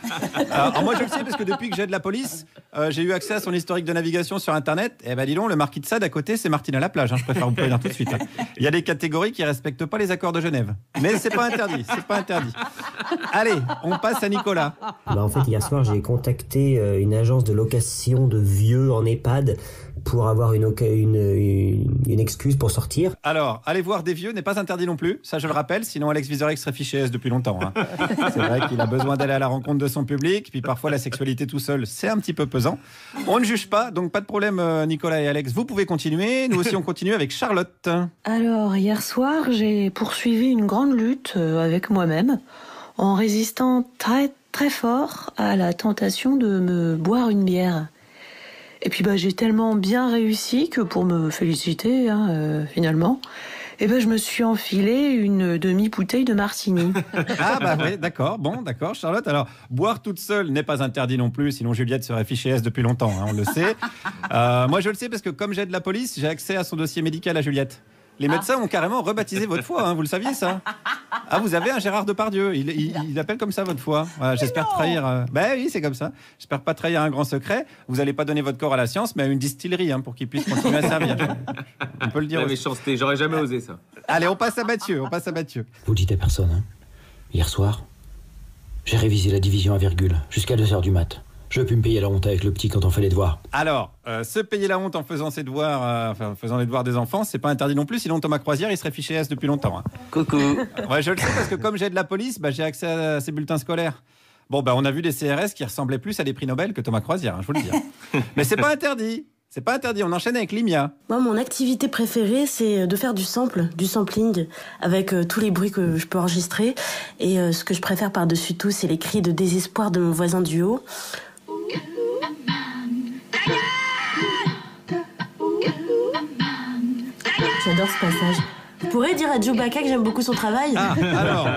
Alors moi je le sais parce que depuis que j'ai de la police, j'ai eu accès à son historique de navigation sur internet. Et dis donc, le marquis de Sade à côté, c'est Martine à la plage, hein, je préfère vous prévenir tout de suite. Hein. Il y a des catégories qui respectent pas les accords de Genève. Mais c'est pas interdit. Allez, on passe à Nicolas. En fait, hier soir, j'ai contacté une agence de location de vieux en EHPAD pour avoir une excuse pour sortir. Alors, aller voir des vieux n'est pas interdit non plus, ça je le rappelle, sinon Alex Vizorek serait fiché S depuis longtemps. Hein. C'est vrai qu'il a besoin d'aller à la rencontre de son public, puis parfois la sexualité tout seul, c'est un petit peu pesant. On ne juge pas, donc pas de problème Nicolas et Alex, vous pouvez continuer. Nous aussi on continue avec Charlotte. Alors, hier soir, j'ai poursuivi une grande lutte avec moi-même en résistant très très fort à la tentation de me boire une bière. Et puis j'ai tellement bien réussi que pour me féliciter, finalement, je me suis enfilé une demi-bouteille de martini. Ah oui, d'accord, Charlotte. Alors, boire toute seule n'est pas interdit non plus, sinon Juliette serait fichée S depuis longtemps, hein, on le sait. Moi je le sais parce que comme j'aide la police, j'ai accès à son dossier médical à Juliette. Les médecins ont carrément rebaptisé votre foie, hein, vous le saviez ça? Ah, vous avez un Gérard Depardieu, il appelle comme ça votre foie. Voilà, j'espère trahir... oui, c'est comme ça. J'espère pas trahir un grand secret. Vous n'allez pas donner votre corps à la science, mais à une distillerie, hein, pour qu'il puisse continuer à servir. On peut le dire. La méchanceté, j'aurais jamais osé ça. Allez, on passe à Mathieu. Vous le dites à personne, hein. Hier soir, j'ai révisé la division à virgule jusqu'à 2h du mat'. Je veux plus me payer la honte avec le petit quand on fait les devoirs. Alors, se payer la honte en faisant ses devoirs, faisant les devoirs des enfants, c'est pas interdit non plus, sinon Thomas Croisière, il serait fiché S depuis longtemps. Hein. Coucou. Ouais, je le sais parce que comme j'ai de la police, j'ai accès à ses bulletins scolaires. Bon, on a vu des CRS qui ressemblaient plus à des prix Nobel que Thomas Croisière, hein, je vous le dis. Mais c'est pas interdit. C'est pas interdit, on enchaîne avec Limia. Moi, mon activité préférée, c'est de faire du sampling, avec tous les bruits que je peux enregistrer. Et ce que je préfère par-dessus tout, c'est les cris de désespoir de mon voisin du haut. J'adore ce passage. Vous pourrez dire à Chewbacca que j'aime beaucoup son travail. Alors,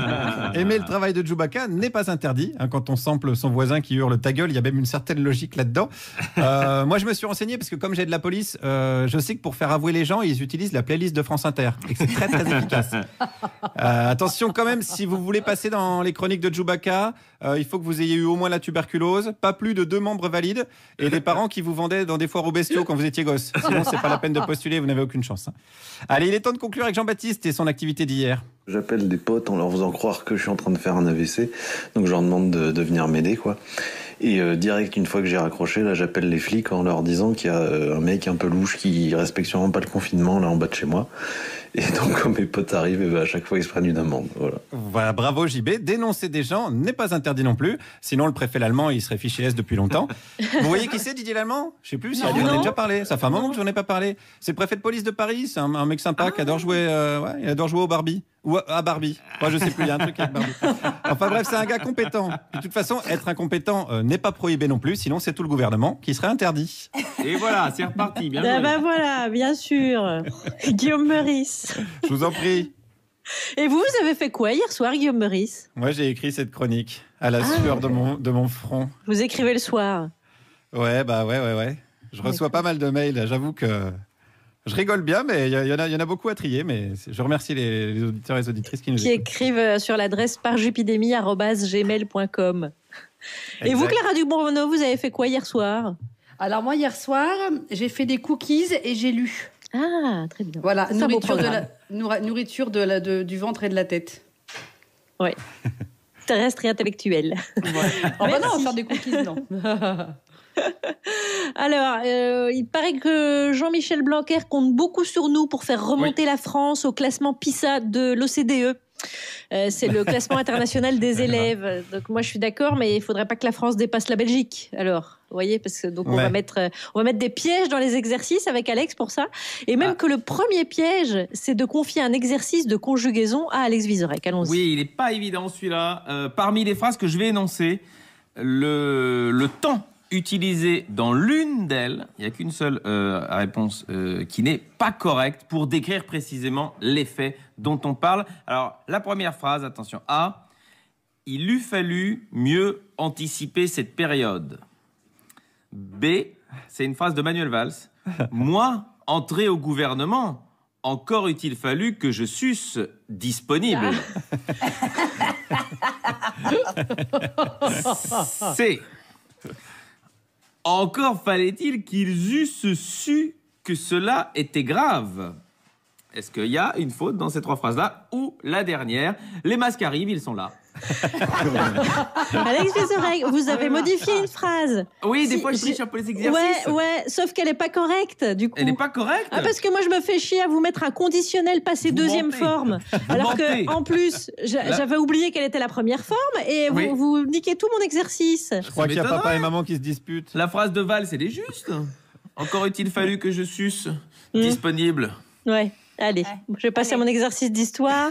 aimer le travail de Chewbacca n'est pas interdit. Quand on sample son voisin qui hurle ta gueule, il y a même une certaine logique là-dedans. Moi, je me suis renseigné parce que comme j'ai de la police, je sais que pour faire avouer les gens, ils utilisent la playlist de France Inter et que c'est très très efficace. Attention quand même, si vous voulez passer dans les chroniques de Chewbacca, il faut que vous ayez eu au moins la tuberculose, pas plus de 2 membres valides et des parents qui vous vendaient dans des foires aux bestiaux quand vous étiez gosse. Sinon, c'est pas la peine de postuler, vous n'avez aucune chance. Allez, il est temps de conclure avec Jean-Baptiste et son activité d'hier. J'appelle des potes en leur faisant croire que je suis en train de faire un AVC, donc je leur demande de venir m'aider, quoi. Et direct, une fois que j'ai raccroché, là, j'appelle les flics en leur disant qu'il y a un mec un peu louche qui respecte sûrement pas le confinement là en bas de chez moi. Et donc, quand mes potes arrivent, à chaque fois, ils se prennent une amende. Voilà, bravo JB. Dénoncer des gens n'est pas interdit non plus. Sinon, le préfet Lallemand, il serait fiché S depuis longtemps. Vous voyez qui c'est, Didier Lallemand ? Je sais plus, j'en ai déjà parlé. Ça fait un moment que j'en ai pas parlé. C'est le préfet de police de Paris. C'est un mec sympa qui adore jouer, il adore jouer au Barbie. Ou à Barbie. Moi, je sais plus, il y a un truc avec Barbie. Enfin bref, c'est un gars compétent. De toute façon, être incompétent n'est pas prohibé non plus. Sinon, c'est tout le gouvernement qui serait interdit. Et voilà, c'est reparti. Bien joué. Ben voilà, bien sûr. Guillaume Meurice. Je vous en prie. Et vous avez fait quoi hier soir, Guillaume Meurice ? Moi, j'ai écrit cette chronique à la sueur de mon front. Vous écrivez le soir ? Ouais. Je reçois pas mal de mails. J'avoue que je rigole bien, mais il y en a beaucoup à trier. Mais je remercie les auditeurs et les auditrices qui nous écrivent sur l'adresse parjupidemie@gmail.com. Et vous, Clara Dubonneau, vous avez fait quoi hier soir ? Alors moi, hier soir, j'ai fait des cookies et j'ai lu. Ah, très bien. Voilà, nourriture du ventre et de la tête. Oui. Terrestre et intellectuelle. Oh bah non, faire des cookies, non. Alors, il paraît que Jean-Michel Blanquer compte beaucoup sur nous pour faire remonter la France au classement PISA de l'OCDE. C'est le classement international des élèves. Donc moi, je suis d'accord, mais il ne faudrait pas que la France dépasse la Belgique. Alors, vous voyez, parce que donc on va mettre des pièges dans les exercices avec Alex pour ça. Et même que le premier piège, c'est de confier un exercice de conjugaison à Alex Vizorek. Allons-y. Oui, il n'est pas évident celui-là. Parmi les phrases que je vais énoncer, le temps utilisé dans l'une d'elles, il n'y a qu'une seule réponse qui n'est pas correcte pour décrire précisément l'effet dont on parle. Alors, la première phrase, attention. A, il eût fallu mieux anticiper cette période. B, c'est une phrase de Manuel Valls. Moi, entré au gouvernement, encore eût-il fallu que je susse disponible. C, encore fallait-il qu'ils eussent su que cela était grave. Est-ce qu'il y a une faute dans ces 3 phrases-là ? Ou la dernière, les masques arrivent, ils sont là. Alex Vizorek, vous avez modifié une phrase. Oui, des fois je triche pour les exercices. Ouais, sauf qu'elle n'est pas correcte, du coup. Elle n'est pas correcte ? Parce que moi, je me fais chier à vous mettre un conditionnel passé deuxième forme. Alors que, en plus, j'avais oublié quelle était la première forme et vous niquez tout mon exercice. Je crois qu'il y a papa et maman qui se disputent. La phrase de Valls, elle est juste. Encore eût-il fallu que je suce disponible. Ouais. Allez, je vais passer à mon exercice d'histoire.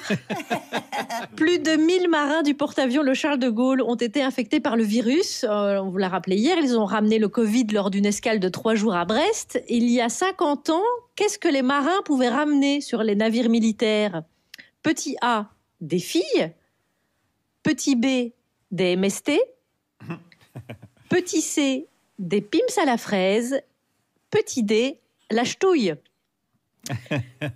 Plus de 1000 marins du porte-avions le Charles de Gaulle ont été infectés par le virus. On vous l'a rappelé hier, ils ont ramené le Covid lors d'une escale de 3 jours à Brest. Il y a 50 ans, qu'est-ce que les marins pouvaient ramener sur les navires militaires ? Petit A, des filles. Petit B, des MST. Petit C, des pims à la fraise. Petit D, la ch'touille.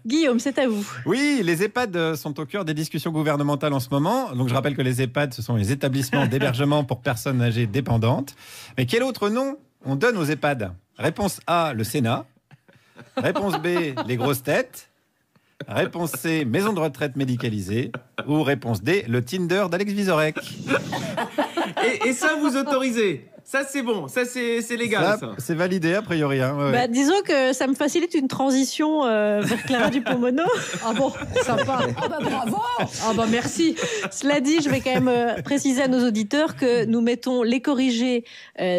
Guillaume, c'est à vous. Oui, les EHPAD sont au cœur des discussions gouvernementales en ce moment. Donc je rappelle que les EHPAD, ce sont les établissements d'hébergement pour personnes âgées dépendantes. Mais quel autre nom on donne aux EHPAD ? Réponse A, le Sénat. Réponse B, les grosses têtes. Réponse C, maison de retraite médicalisée. Ou réponse D, le Tinder d'Alex Vizorek. Et ça, vous autorisez ? Ça, c'est bon. Ça, c'est légal. Ça. C'est validé, a priori. Hein. Bah, disons que ça me facilite une transition vers Clara Dupont-Moreau. Ah bon, sympa. Ah bah bravo. Ah bah merci. Cela dit, je vais quand même préciser à nos auditeurs que nous mettons les corrigés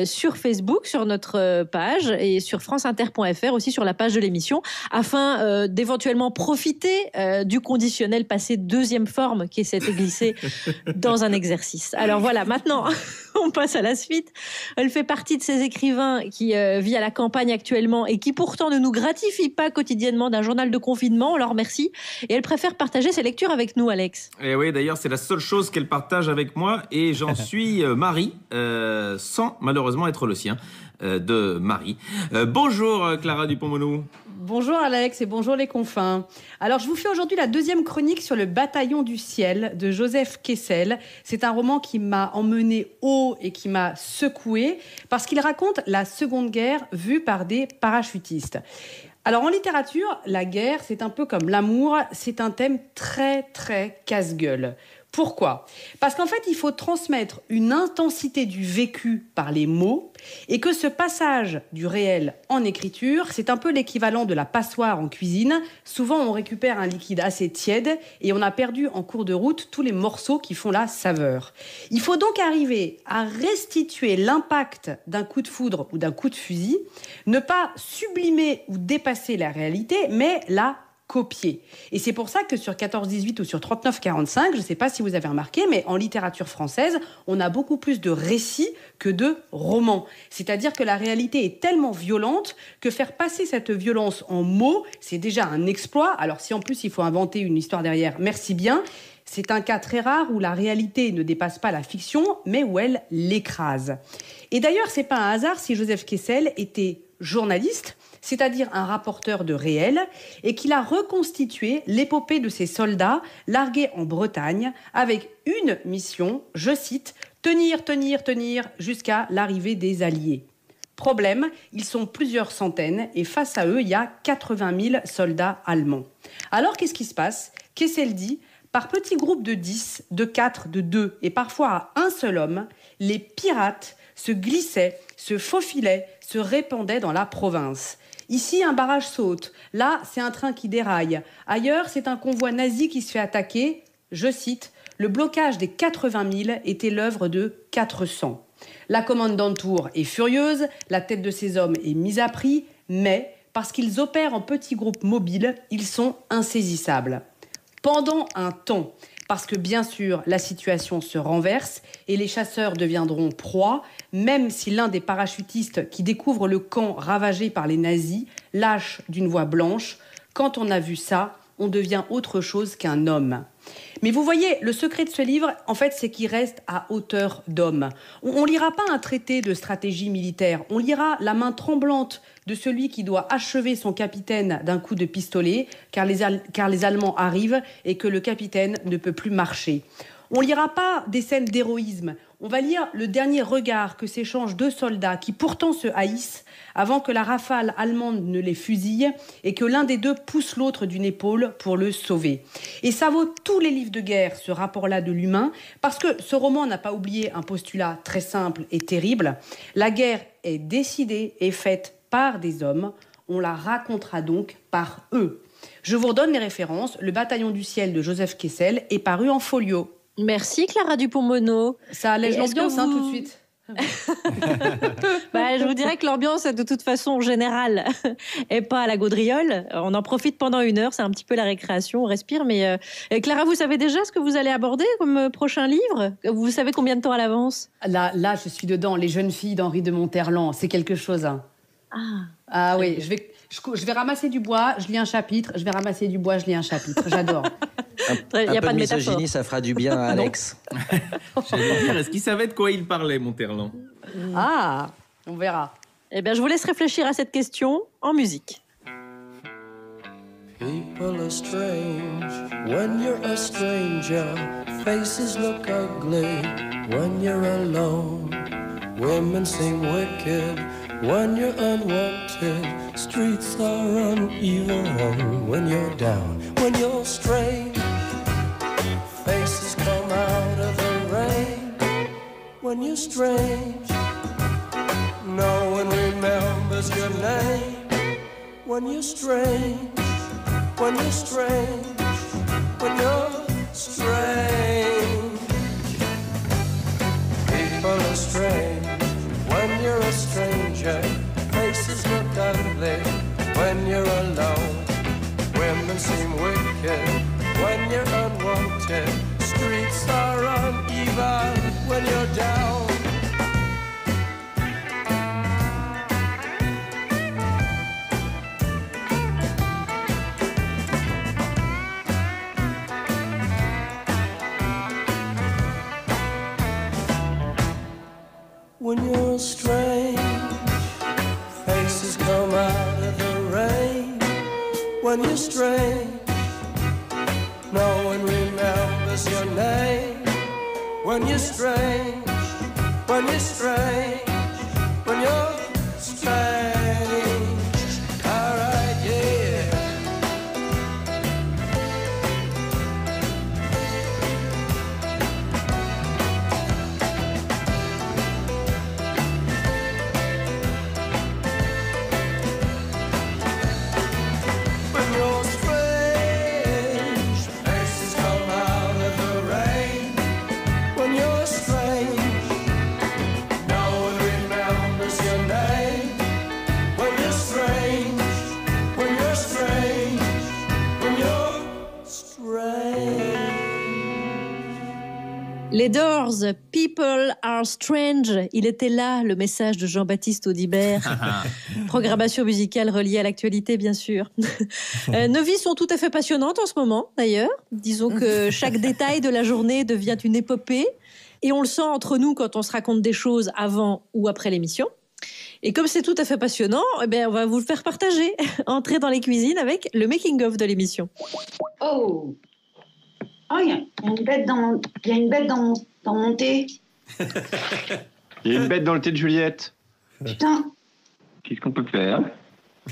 sur Facebook, sur notre page, et sur franceinter.fr, aussi sur la page de l'émission, afin d'éventuellement profiter du conditionnel passé deuxième forme qui s'était glissé dans un exercice. Alors voilà, maintenant, on passe à la suite. Elle fait partie de ces écrivains qui vit à la campagne actuellement et qui pourtant ne nous gratifie pas quotidiennement d'un journal de confinement. On leur remercie. Et elle préfère partager ses lectures avec nous, Alex. Et oui, d'ailleurs, c'est la seule chose qu'elle partage avec moi et j'en suis mari, sans malheureusement être le sien de Marie. Bonjour Clara Dupont-Moreau. Bonjour Alex et bonjour les confins. Alors je vous fais aujourd'hui la deuxième chronique sur le Bataillon du ciel de Joseph Kessel. C'est un roman qui m'a emmené haut et qui m'a secoué parce qu'il raconte la Seconde Guerre vue par des parachutistes. Alors en littérature, la guerre, c'est un peu comme l'amour, c'est un thème très très casse-gueule. Pourquoi ? Parce qu'en fait, il faut transmettre une intensité du vécu par les mots et que ce passage du réel en écriture, c'est un peu l'équivalent de la passoire en cuisine. Souvent, on récupère un liquide assez tiède et on a perdu en cours de route tous les morceaux qui font la saveur. Il faut donc arriver à restituer l'impact d'un coup de foudre ou d'un coup de fusil, ne pas sublimer ou dépasser la réalité, mais la copier. Et c'est pour ça que sur 14-18 ou sur 39-45, je ne sais pas si vous avez remarqué, mais en littérature française, on a beaucoup plus de récits que de romans. C'est-à-dire que la réalité est tellement violente que faire passer cette violence en mots, c'est déjà un exploit. Alors si en plus il faut inventer une histoire derrière, merci bien. C'est un cas très rare où la réalité ne dépasse pas la fiction, mais où elle l'écrase. Et d'ailleurs, c'est pas un hasard si Joseph Kessel était journaliste, c'est-à-dire un rapporteur de réel, et qu'il a reconstitué l'épopée de ces soldats largués en Bretagne avec une mission, je cite, « tenir jusqu'à l'arrivée des Alliés ». Problème, ils sont plusieurs centaines et face à eux, il y a 80 000 soldats allemands. Alors, qu'est-ce qui se passe ? Kessel dit, par petits groupes de 10, de 4, de 2 et parfois à un seul homme, les pirates se glissaient, se faufilaient, se répandaient dans la province. Ici, un barrage saute. Là, c'est un train qui déraille. Ailleurs, c'est un convoi nazi qui se fait attaquer. Je cite, « Le blocage des 80 000 était l'œuvre de 400. La commandanture est furieuse, la tête de ces hommes est mise à prix, mais parce qu'ils opèrent en petits groupes mobiles, ils sont insaisissables. Pendant un temps, parce que bien sûr, la situation se renverse et les chasseurs deviendront proie, même si l'un des parachutistes qui découvre le camp ravagé par les nazis lâche d'une voix blanche, quand on a vu ça, on devient autre chose qu'un homme. Mais vous voyez, le secret de ce livre, en fait, c'est qu'il reste à hauteur d'homme. On lira pas un traité de stratégie militaire, on lira la main tremblante de celui qui doit achever son capitaine d'un coup de pistolet, car les Allemands arrivent et que le capitaine ne peut plus marcher. On lira pas des scènes d'héroïsme, on va lire le dernier regard que s'échangent deux soldats qui pourtant se haïssent avant que la rafale allemande ne les fusille et que l'un des deux pousse l'autre d'une épaule pour le sauver. Et ça vaut tous les livres de guerre, ce rapport-là de l'humain, parce que ce roman n'a pas oublié un postulat très simple et terrible. La guerre est décidée et faite par des hommes, on la racontera donc par eux. Je vous redonne les références. Le Bataillon du ciel de Joseph Kessel est paru en folio. Merci Clara Dupont-Moreau. Ça allège l'ambiance tout de suite. Je vous dirais que l'ambiance, de toute façon, générale, est pas à la gaudriole. On en profite pendant 1 heure, c'est un petit peu la récréation, on respire. Mais Clara, vous savez déjà ce que vous allez aborder comme prochain livre ? Vous savez combien de temps à l'avance ? Là, je suis dedans. Les jeunes filles d'Henri de Monterland, c'est quelque chose. Hein. Ah oui, je vais ramasser du bois, je lis un chapitre. Je vais ramasser du bois, je lis un chapitre. J'adore. Un peu de misogynie, ça fera du bien à Alex. J'allais dire, est-ce qu'il savait de quoi il parlait, Monterland ? Ah, on verra. Eh bien, je vous laisse réfléchir à cette question en musique. People are strange when you're a stranger. Faces look ugly when you're alone. Women seem wicked when you're unwanted. Streets are uneven when you're down. When you're strange, faces come out of the rain. When you're strange, no one remembers your name. When you're strange, when you're strange, when you're strange. People are strange when you're a stranger. Faces look ugly when you're alone. Women seem wicked when you're unwanted. Streets are uneven when you're down. strange, no one remembers your name. When you're strange, when you're strange, when you're strange. Alright, yeah. When you're strange, faces come out of the rain. When you're strange, no one remembers your name. When you're strange, when you're strange, when you're strange. Les Doors, People Are Strange. Il était là, le message de Jean-Baptiste Audibert. Programmation musicale reliée à l'actualité, bien sûr. Nos vies sont tout à fait passionnantes en ce moment, d'ailleurs. Disons que chaque détail de la journée devient une épopée. Et on le sent entre nous quand on se raconte des choses avant ou après l'émission. Et comme c'est tout à fait passionnant, eh bien, on va vous le faire partager. Entrez dans les cuisines avec le making-of de l'émission. Oh, il y a une bête dans mon thé. Il y a une bête dans le thé de Juliette. Putain. Qu'est-ce qu'on peut faire?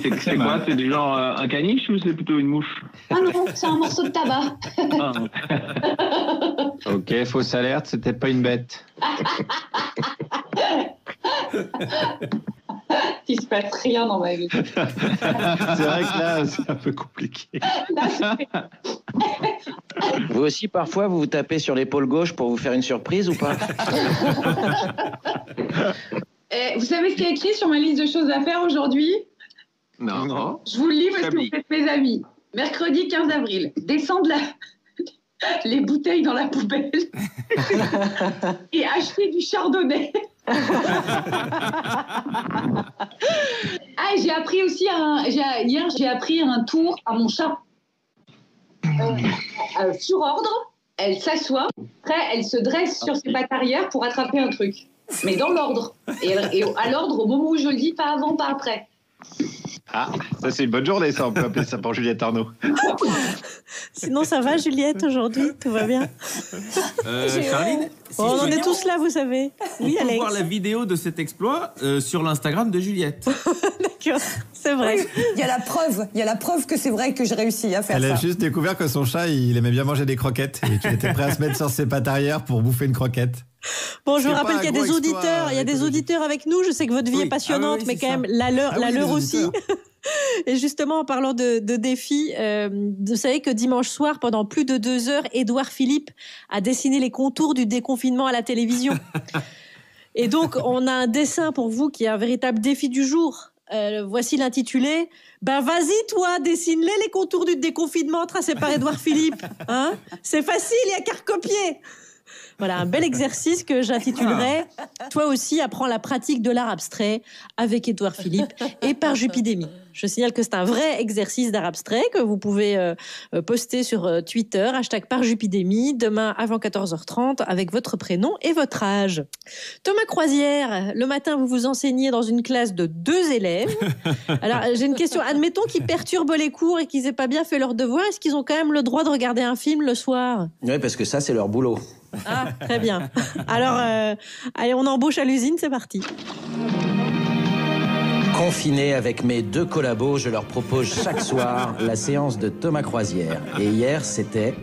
C'est quoi? C'est du genre un caniche ou c'est plutôt une mouche? Ah non, c'est un morceau de tabac. Ok, fausse alerte, c'était pas une bête. Il se passe rien dans ma vie. C'est vrai que là, c'est un peu compliqué. Vous aussi, parfois, vous vous tapez sur l'épaule gauche pour vous faire une surprise ou pas? Vous savez ce qu'il y a écrit sur ma liste de choses à faire aujourd'hui? Non. Je vous le lis parce que vous êtes mes amis. Mercredi 15 avril, descendre les bouteilles dans la poubelle et acheter du chardonnay. J'ai appris aussi hier j'ai appris un tour à mon chat. Sur ordre, elle s'assoit, après elle se dresse sur ses pattes arrière pour attraper un truc. Mais dans l'ordre. Et à l'ordre au moment où je le dis, pas avant, pas après. Ah, ça c'est une bonne journée, ça, on peut appeler ça pour Juliette Arnaud. Sinon, ça va, Juliette, aujourd'hui? Tout va bien? Charline, si on en est tous là, vous savez. Oui, il faut Alex. voir la vidéo de cet exploit sur l'Instagram de Juliette. D'accord, c'est vrai. Oui, il y a la preuve que c'est vrai que j'ai réussi à faire ça. Elle a juste découvert que son chat, il aimait bien manger des croquettes et qu'il était prêt à se mettre sur ses pattes arrière pour bouffer une croquette. Bon, je vous rappelle qu'il y a des auditeurs, avec nous. Je sais que votre vie est passionnante, mais quand même la leur aussi. Et justement, en parlant de défis, vous savez que dimanche soir, pendant plus de 2 heures, Édouard Philippe a dessiné les contours du déconfinement à la télévision. Et donc, on a un dessin pour vous qui est un véritable défi du jour. Voici l'intitulé. Vas-y, toi, dessine-les les contours du déconfinement tracés par Édouard Philippe. Hein? C'est facile, il n'y a qu'à recopier. Voilà, un bel exercice que j'intitulerai « Toi aussi, apprends la pratique de l'art abstrait » avec Édouard Philippe et par Jupidémie. Je signale que c'est un vrai exercice d'art abstrait que vous pouvez poster sur Twitter, #parjupidémie, demain avant 14h30 avec votre prénom et votre âge. Thomas Croisière, le matin, vous vous enseignez dans une classe de 2 élèves. Alors, j'ai une question. Admettons qu'ils perturbent les cours et qu'ils n'aient pas bien fait leurs devoirs. Est-ce qu'ils ont quand même le droit de regarder un film le soir? Oui, parce que ça, c'est leur boulot. Ah, très bien. Alors, allez, on embauche à l'usine, c'est parti. Confiné avec mes 2 collabos, je leur propose chaque soir la séance de Thomas Croisière. Et hier, c'était...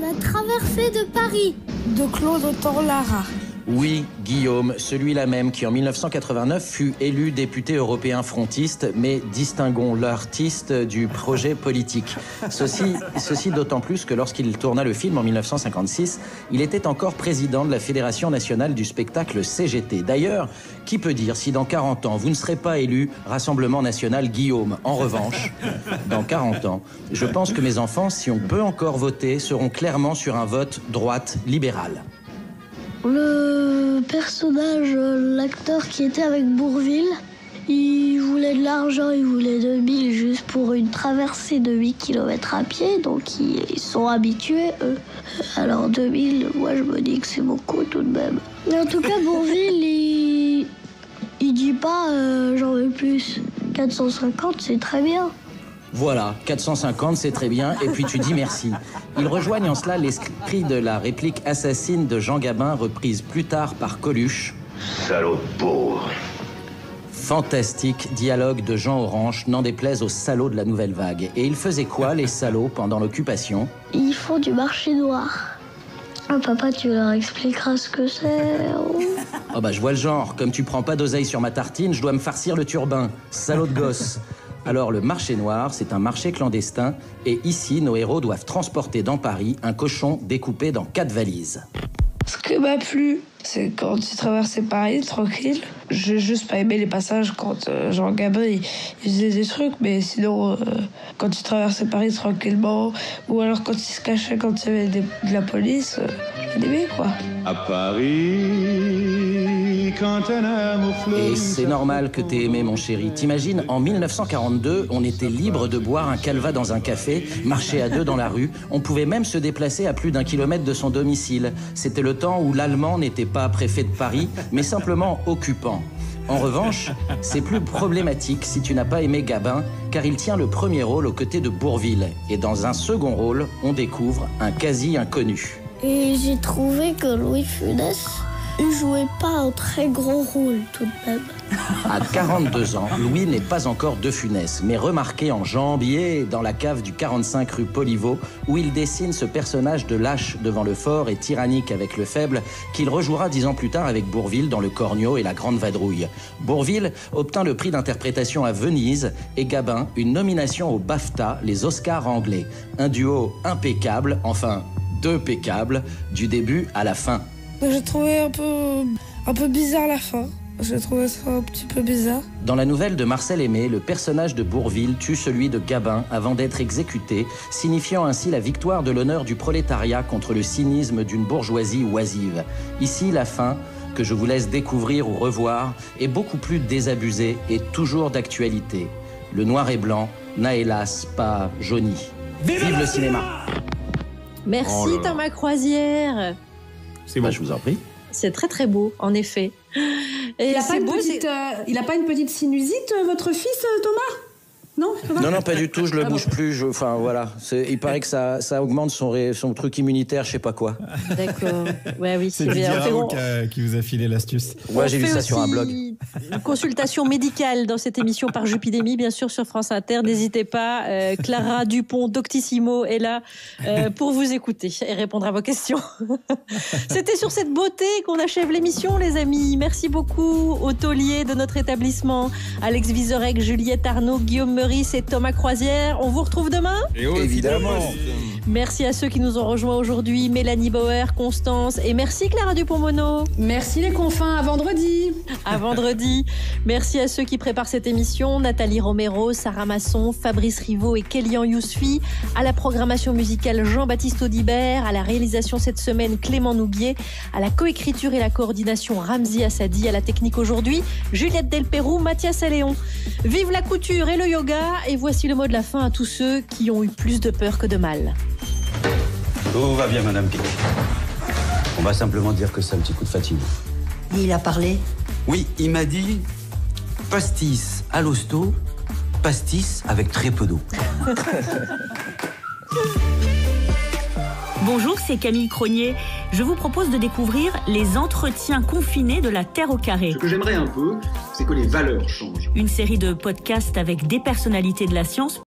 La traversée de Paris, de Claude Torlara. Oui, Guillaume, celui-là même qui en 1989 fut élu député européen frontiste, mais distinguons l'artiste du projet politique. Ceci d'autant plus que lorsqu'il tourna le film en 1956, il était encore président de la Fédération nationale du spectacle CGT. D'ailleurs, qui peut dire si dans 40 ans vous ne serez pas élu Rassemblement national Guillaume? En revanche, dans 40 ans, je pense que mes enfants, si on peut encore voter, seront clairement sur un vote droite libérale. Le personnage, l'acteur qui était avec Bourvil, il voulait de l'argent, il voulait 2000 juste pour une traversée de 8 km à pied, donc ils sont habitués, eux. Alors 2000, moi je me dis que c'est beaucoup tout de même. Mais en tout cas, Bourvil, il dit pas j'en veux plus. 450, c'est très bien. Voilà, 450, c'est très bien, et puis tu dis merci. Ils rejoignent en cela l'esprit de la réplique assassine de Jean Gabin, reprise plus tard par Coluche. Salaud de pauvre. Fantastique dialogue de Jean Orange, n'en déplaise aux salauds de la nouvelle vague. Et ils faisaient quoi, les salauds, pendant l'occupation? Ils font du marché noir. Ah, papa, tu leur expliqueras ce que c'est. Oh bah je vois le genre, comme tu prends pas d'oseille sur ma tartine, je dois me farcir le turbin. Salaud de gosse. Alors le marché noir, c'est un marché clandestin, et ici, nos héros doivent transporter dans Paris un cochon découpé dans 4 valises. Ce que m'a plu, c'est quand tu traversais Paris tranquille. J'ai juste pas aimé les passages quand Jean Gabin il faisait des trucs, mais sinon quand tu traversais Paris tranquillement, ou alors quand il se cachait quand il y avait de la police, j'ai aimé quoi. À Paris, quand un amour fleurit. Et c'est normal que t'aies aimé, mon chéri. T'imagines, en 1942, on était libre de boire un calva dans un café, marcher à 2 dans la rue. On pouvait même se déplacer à plus d'1 kilomètre de son domicile. C'était le temps où l'Allemand n'était pas préfet de Paris, mais simplement occupant. En revanche, c'est plus problématique si tu n'as pas aimé Gabin, car il tient le premier rôle aux côtés de Bourvil. Et dans un second rôle, on découvre un quasi-inconnu. Et j'ai trouvé que Louis de Funès jouait pas un très gros rôle tout de même. À 42 ans, Louis n'est pas encore de Funès, mais remarqué en jambier dans la cave du 45 rue Poliveau, où il dessine ce personnage de lâche devant le fort et tyrannique avec le faible, qu'il rejouera 10 ans plus tard avec Bourvil dans Le Cornio et La Grande Vadrouille. Bourvil obtint le prix d'interprétation à Venise et Gabin une nomination au BAFTA, les Oscars anglais. Un duo impeccable, enfin 2 peccables, du début à la fin. J'ai trouvé un peu bizarre la fin. J'ai trouvé ça un petit peu bizarre. Dans la nouvelle de Marcel Aimé, le personnage de Bourvil tue celui de Gabin avant d'être exécuté, signifiant ainsi la victoire de l'honneur du prolétariat contre le cynisme d'une bourgeoisie oisive. Ici, la fin, que je vous laisse découvrir ou revoir, est beaucoup plus désabusée et toujours d'actualité. Le noir et blanc n'a hélas pas jauni. Vive le cinéma! Merci Oh là là. Thomas Croisière. C'est bon. Je vous en prie. C'est très très beau, en effet. Et Il a c'est beau, il a pas une petite sinusite, votre fils, Thomas? Non, Non, pas du tout, je le bouge plus. Enfin, voilà. Il paraît que ça augmente son truc immunitaire, je sais pas quoi. D'accord. Ouais, oui, C'est c'est Didier bien. Raoult qui vous a filé l'astuce. Ouais, j'ai vu ça fait sur un blog. aussi une consultation médicale dans cette émission par Jupidémie, bien sûr, sur France Inter. N'hésitez pas. Clara Dupont, Doctissimo, est là pour vous écouter et répondre à vos questions. C'était sur cette beauté qu'on achève l'émission, les amis. Merci beaucoup aux tauliers de notre établissement, Alex Vizorek, Juliette Arnaud, Guillaume Meurice et Thomas Croisière. On vous retrouve demain? Et oh, Évidemment. Merci à ceux qui nous ont rejoints aujourd'hui, Mélanie Bauer, Constance, et merci Clara Dupont-Mono. Merci les confins, à vendredi. À vendredi. Merci à ceux qui préparent cette émission, Nathalie Romero, Sarah Masson, Fabrice Rivaud et Kélian Yousfi, à la programmation musicale Jean-Baptiste Audibert, à la réalisation cette semaine Clément Nouguier, à la coécriture et la coordination Ramzi Assadi, à la technique aujourd'hui Juliette Delperroux, Mathias Alléon. Vive la couture et le yoga, et voici le mot de la fin à tous ceux qui ont eu plus de peur que de mal. Tout va bien, Madame Pic. On va simplement dire que c'est un petit coup de fatigue. Il a parlé? Oui, il m'a dit pastis à l'hosto, pastis avec très peu d'eau. Bonjour, c'est Camille Cronier. Je vous propose de découvrir les entretiens confinés de la Terre au carré. Ce que j'aimerais un peu, c'est que les valeurs changent. Une série de podcasts avec des personnalités de la science